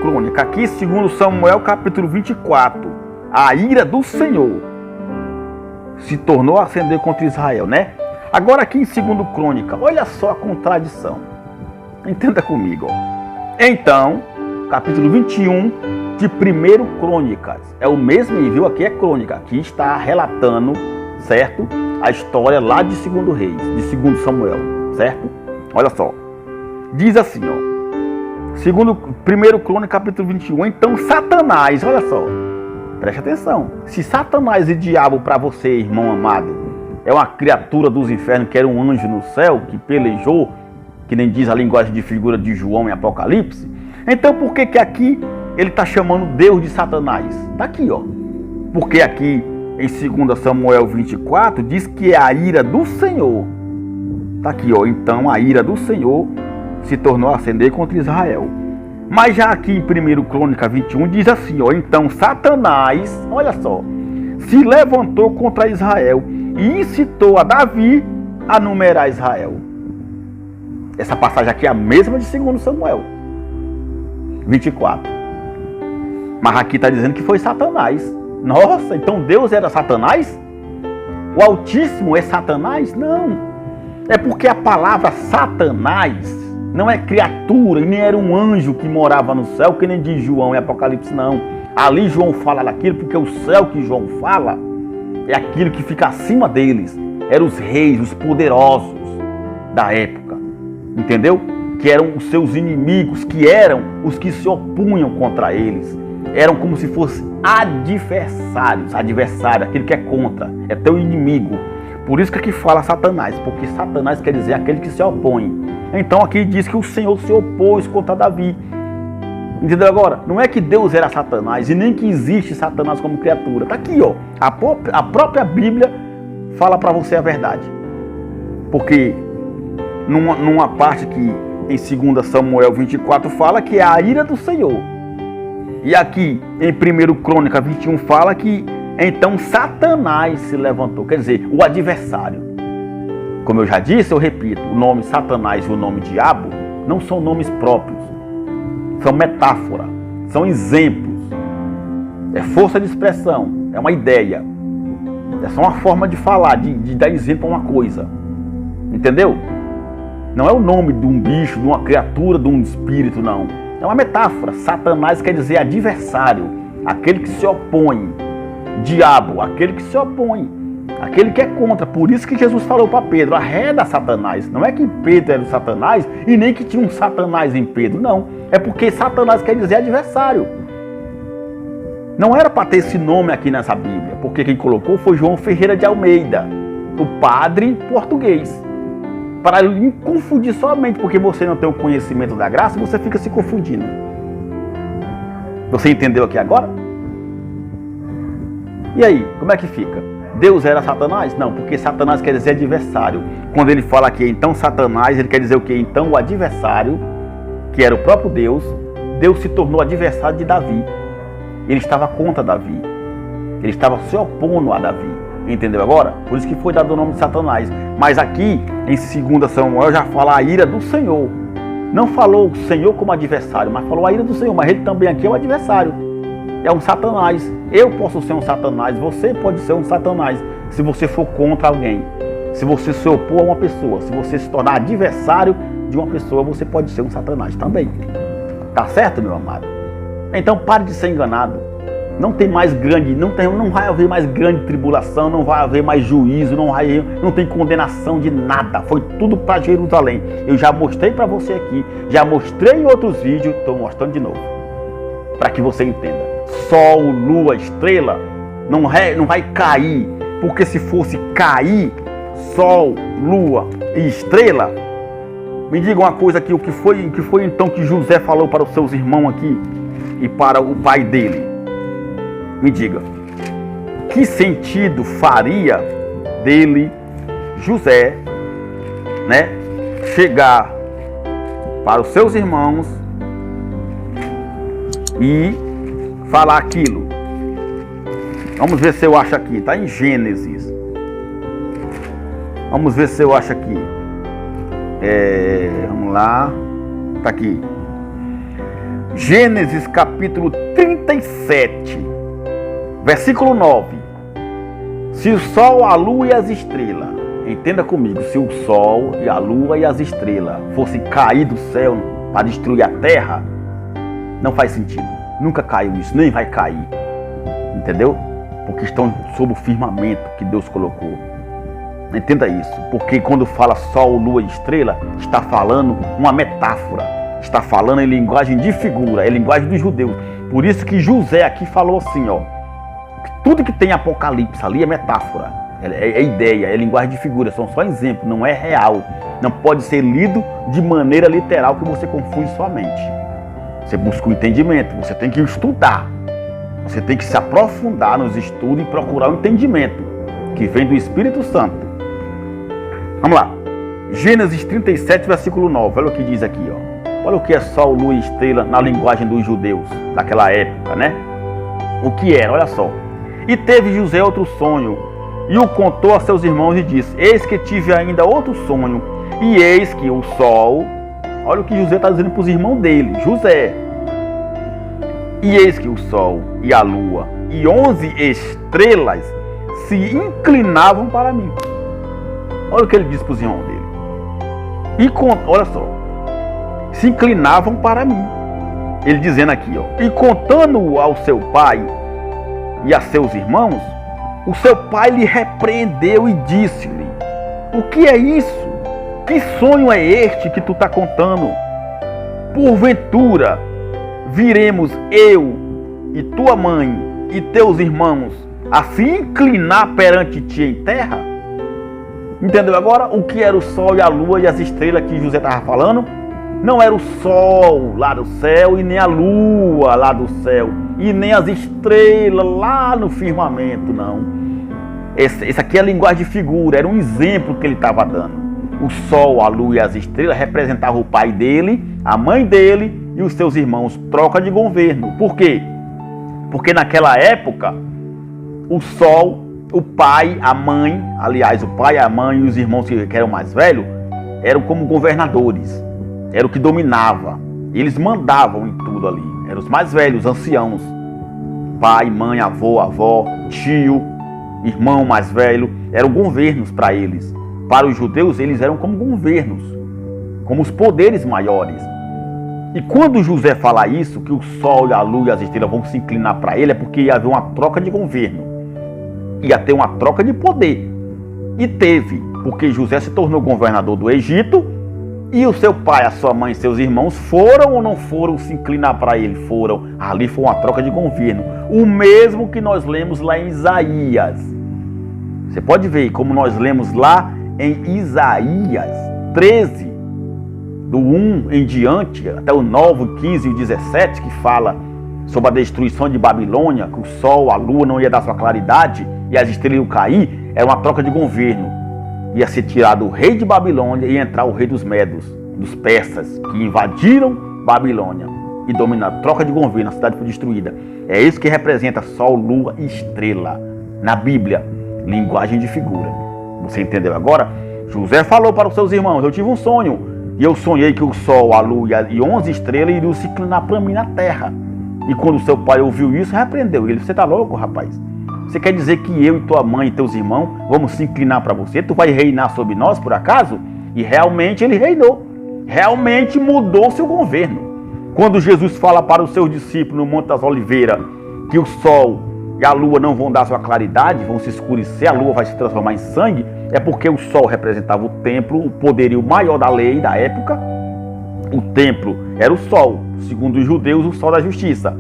A: Crônica. Aqui 2 Samuel, capítulo 24. A ira do Senhor se tornou a acender contra Israel, né? Agora aqui em 2 Crônica, olha só a contradição. Entenda comigo, ó. Então, capítulo 21 de 1 Crônicas. É o mesmo nível, aqui é crônica. Aqui está relatando, certo? A história lá de 2 Reis, de 2 Samuel, certo? Olha só. Diz assim, ó. 1 Crônica, capítulo 21. Então Satanás, olha só. Preste atenção. Se Satanás e diabo para você, irmão amado, é uma criatura dos infernos que era um anjo no céu, que pelejou, que nem diz a linguagem de figura de João em Apocalipse, então por que aqui ele está chamando Deus de Satanás? Está aqui, ó. Porque aqui em 2 Samuel 24 diz que é a ira do Senhor. Está aqui, ó. Então a ira do Senhor se tornou a acender contra Israel. Mas já aqui em 1 Crônica 21 diz assim, ó. Então Satanás, olha só, se levantou contra Israel e incitou a Davi a numerar Israel. Essa passagem aqui é a mesma de 2 Samuel 24. Mas aqui está dizendo que foi Satanás. Nossa, então Deus era Satanás? O Altíssimo é Satanás? Não. É porque a palavra Satanás não é criatura e nem era um anjo que morava no céu, que nem diz João em Apocalipse, não. Ali João fala daquilo porque o céu que João fala é aquilo que fica acima deles. Eram os reis, os poderosos da época. Entendeu? Que eram os seus inimigos, que eram os que se opunham contra eles. Eram como se fossem adversários. Adversário, aquele que é contra, é teu inimigo. Por isso que aqui fala Satanás, porque Satanás quer dizer aquele que se opõe. Então aqui diz que o Senhor se opôs contra Davi. Entendeu agora? Não é que Deus era Satanás e nem que existe Satanás como criatura. Está aqui, ó. A própria Bíblia fala para você a verdade. Porque numa parte que em 2 Samuel 24 fala que é a ira do Senhor. E aqui em 1 Crônica 21 fala que então Satanás se levantou. Quer dizer, o adversário. Como eu já disse, eu repito, o nome Satanás e o nome diabo não são nomes próprios. São metáfora, são exemplos. É força de expressão, é uma ideia. É só uma forma de falar, de dar exemplo a uma coisa. Entendeu? Não é o nome de um bicho, de uma criatura, de um espírito, não. É uma metáfora. Satanás quer dizer adversário, aquele que se opõe. Diabo, aquele que se opõe, aquele que é contra. Por isso que Jesus falou para Pedro, arreda Satanás. Não é que Pedro era o Satanás e nem que tinha um Satanás em Pedro, não. É porque Satanás quer dizer adversário. Não era para ter esse nome aqui nessa Bíblia. porque quem colocou foi João Ferreira de Almeida, o padre português. Para lhe confundir somente, porque você não tem o conhecimento da graça, você fica se confundindo. Você entendeu aqui agora? E aí, como é que fica? Deus era Satanás? Não, porque Satanás quer dizer adversário. Quando ele fala aqui, então Satanás, ele quer dizer o quê? Então o adversário, que era o próprio Deus, Deus se tornou adversário de Davi. Ele estava contra Davi. Ele estava se opondo a Davi. Entendeu agora? Por isso que foi dado o nome de Satanás. Mas aqui, em 2 Samuel, já fala a ira do Senhor. Não falou o Senhor como adversário, mas falou a ira do Senhor. Mas ele também aqui é o adversário. É um Satanás. Eu posso ser um Satanás, você pode ser um Satanás, se você for contra alguém. Se você se opor a uma pessoa, se você se tornar adversário de uma pessoa, você pode ser um Satanás também. Tá certo, meu amado? Então pare de ser enganado. Não tem mais grande, não vai haver mais grande tribulação, não vai haver mais juízo, não tem condenação de nada. Foi tudo para Jerusalém. Eu já mostrei para você aqui, já mostrei em outros vídeos, estou mostrando de novo, para que você entenda. Sol, lua, estrela não vai cair, porque se fosse cair sol, lua e estrela, me diga uma coisa aqui, o que foi então que José falou para os seus irmãos aqui e para o pai dele? Me diga, que sentido faria dele, José, né, chegar para os seus irmãos e falar aquilo? Vamos ver se eu acho aqui, está em Gênesis. Vamos ver se eu acho aqui. Vamos lá, está aqui. Gênesis capítulo 37, versículo 9. Se o sol, a lua e as estrelas, entenda comigo, se o sol e a lua e as estrelas fossem cair do céu para destruir a terra, não faz sentido. Nunca caiu isso, nem vai cair. Entendeu? Porque estão sob o firmamento que Deus colocou. Entenda isso. Porque quando fala sol, lua e estrela, está falando uma metáfora. Está falando em linguagem de figura, é linguagem dos judeus. Por isso que José aqui falou assim, ó. Tudo que tem Apocalipse ali é metáfora. É ideia, é linguagem de figura. São só exemplos, não é real. Não pode ser lido de maneira literal que você confunde sua mente. Você busca o entendimento, você tem que estudar. Você tem que se aprofundar nos estudos e procurar o entendimento que vem do Espírito Santo. Vamos lá. Gênesis 37, versículo 9. Olha o que diz aqui, ó. Olha o que é sol, lua e estrela na linguagem dos judeus daquela época, né? O que era? Olha só. E teve José outro sonho, e o contou a seus irmãos e disse: eis que tive ainda outro sonho, e eis que o sol... Olha o que José está dizendo para os irmãos dele, José. E eis que o sol e a lua e 11 estrelas se inclinavam para mim. Olha o que ele disse para os irmãos dele. Olha só. Se inclinavam para mim. Ele dizendo aqui, ó. E contando ao seu pai e a seus irmãos, o seu pai lhe repreendeu e disse-lhe: o que é isso? Que sonho é este que tu está contando? Porventura viremos eu e tua mãe e teus irmãos a se inclinar perante ti em terra? Entendeu agora o que era o sol e a lua e as estrelas que José estava falando? Não era o sol lá do céu e nem a lua lá do céu e nem as estrelas lá no firmamento, não. Esse aqui é a linguagem de figura, era um exemplo que ele estava dando. O sol, a lua e as estrelas representavam o pai dele, a mãe dele e os seus irmãos. Troca de governo. Por quê? Porque naquela época, o sol, o pai, a mãe, aliás, o pai, a mãe e os irmãos que eram mais velhos, eram como governadores. Era o que dominava. Eles mandavam em tudo ali. Eram os mais velhos, os anciãos. Pai, mãe, avô, avó, tio, irmão mais velho. Eram governos para eles. Para os judeus, eles eram como governos, como os poderes maiores. E quando José fala isso, que o sol, a lua e as estrelas vão se inclinar para ele, é porque ia haver uma troca de governo. Ia ter uma troca de poder. E teve, porque José se tornou governador do Egito E o seu pai, a sua mãe e seus irmãos foram ou não foram se inclinar para ele? Foram. Ali foi uma troca de governo. O mesmo que nós lemos lá em Isaías. Você pode ver como nós lemos lá em Isaías 13, do 1 em diante, até o 9, 15 e 17, que fala sobre a destruição de Babilônia, que o sol, a lua não ia dar sua claridade e as estrelas iam cair. Era uma troca de governo. Ia ser tirado o rei de Babilônia e entrar o rei dos Medos, dos persas, que invadiram Babilônia e dominaram. Troca de governo, a cidade foi destruída. É isso que representa sol, lua e estrela na Bíblia. Linguagem de figura. Você entendeu agora? José falou para os seus irmãos: eu tive um sonho e eu sonhei que o sol, a lua e 11 estrelas iriam se inclinar para mim na terra. E quando seu pai ouviu isso, repreendeu ele: você está louco, rapaz? Você quer dizer que eu e tua mãe e teus irmãos vamos se inclinar para você? Tu vai reinar sobre nós, por acaso? E realmente ele reinou. Realmente mudou seu governo. Quando Jesus fala para os seus discípulos no Monte das Oliveiras que o sol e a lua não vão dar sua claridade, vão se escurecer, a lua vai se transformar em sangue, é porque o sol representava o templo, o poderio maior da lei da época. O templo era o sol, segundo os judeus, o sol da justiça.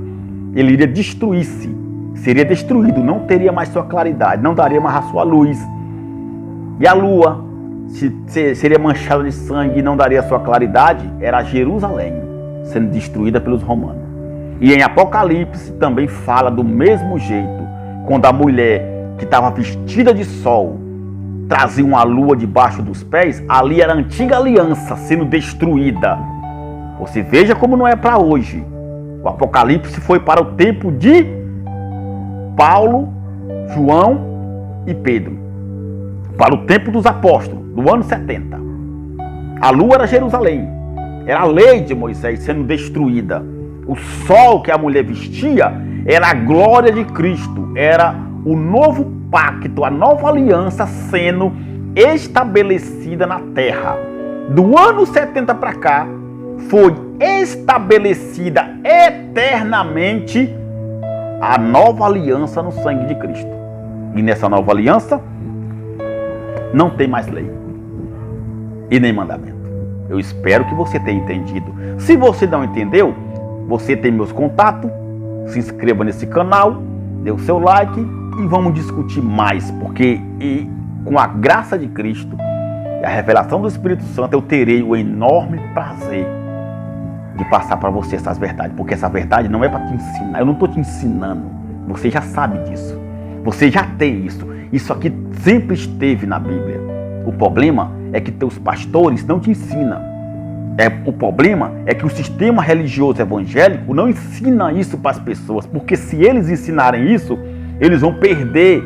A: Ele iria destruir-se, seria destruído, não teria mais sua claridade, não daria mais a sua luz. E a lua seria manchada de sangue e não daria sua claridade. Era Jerusalém sendo destruída pelos romanos. E em Apocalipse também fala do mesmo jeito, quando a mulher que estava vestida de sol trazia uma lua debaixo dos pés. Ali era a antiga aliança sendo destruída. Você veja como não é para hoje. O Apocalipse foi para o tempo de Paulo, João e Pedro, para o tempo dos apóstolos, do ano 70. A lua era Jerusalém, era a lei de Moisés sendo destruída. O sol que a mulher vestia era a glória de Cristo, era o novo pacto, a nova aliança sendo estabelecida na terra. Do ano 70 para cá, foi estabelecida eternamente a nova aliança no sangue de Cristo. E nessa nova aliança não tem mais lei e nem mandamento. Eu espero que você tenha entendido. Se você não entendeu, você tem meus contatos. Se inscreva nesse canal, dê o seu like e vamos discutir mais, porque com a graça de Cristo e a revelação do Espírito Santo, eu terei o enorme prazer de passar para você essas verdades, porque essa verdade não é para te ensinar. Eu não estou te ensinando, você já sabe disso, você já tem isso. Isso aqui sempre esteve na Bíblia. O problema é que teus pastores não te ensinam. O problema é que o sistema religioso evangélico não ensina isso para as pessoas, porque se eles ensinarem isso, eles vão perder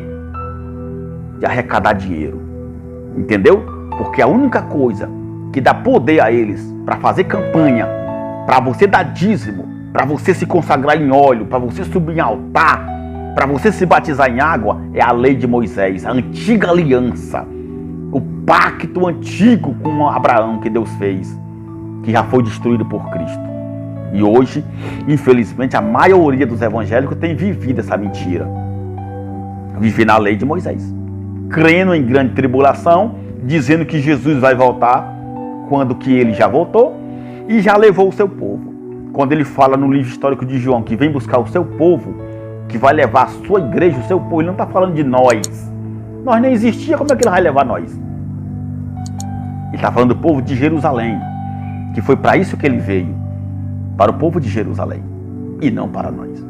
A: de arrecadar dinheiro. Entendeu? Porque a única coisa que dá poder a eles para fazer campanha, para você dar dízimo, para você se consagrar em óleo, para você subir em altar, para você se batizar em água, é a lei de Moisés, a antiga aliança, o pacto antigo com Abraão que Deus fez, que já foi destruído por Cristo. E hoje, infelizmente, a maioria dos evangélicos tem vivido essa mentira. Viver na lei de Moisés, crendo em grande tribulação, dizendo que Jesus vai voltar, quando que ele já voltou e já levou o seu povo. Quando ele fala no livro histórico de João que vem buscar o seu povo, que vai levar a sua igreja, o seu povo, ele não está falando de nós. Nós nem existia, como é que ele vai levar nós? Ele está falando do povo de Jerusalém, que foi para isso que ele veio, para o povo de Jerusalém, e não para nós.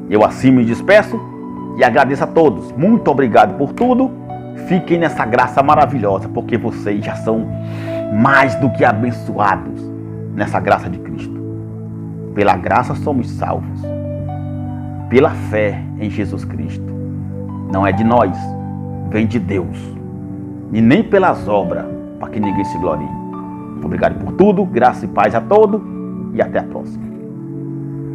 A: Eu assim me despeço e agradeço a todos. Muito obrigado por tudo. Fiquem nessa graça maravilhosa, porque vocês já são mais do que abençoados nessa graça de Cristo. Pela graça somos salvos, pela fé em Jesus Cristo. Não é de nós, vem de Deus, e nem pelas obras, para que ninguém se glorie. Obrigado por tudo, graça e paz a todos, e até a próxima.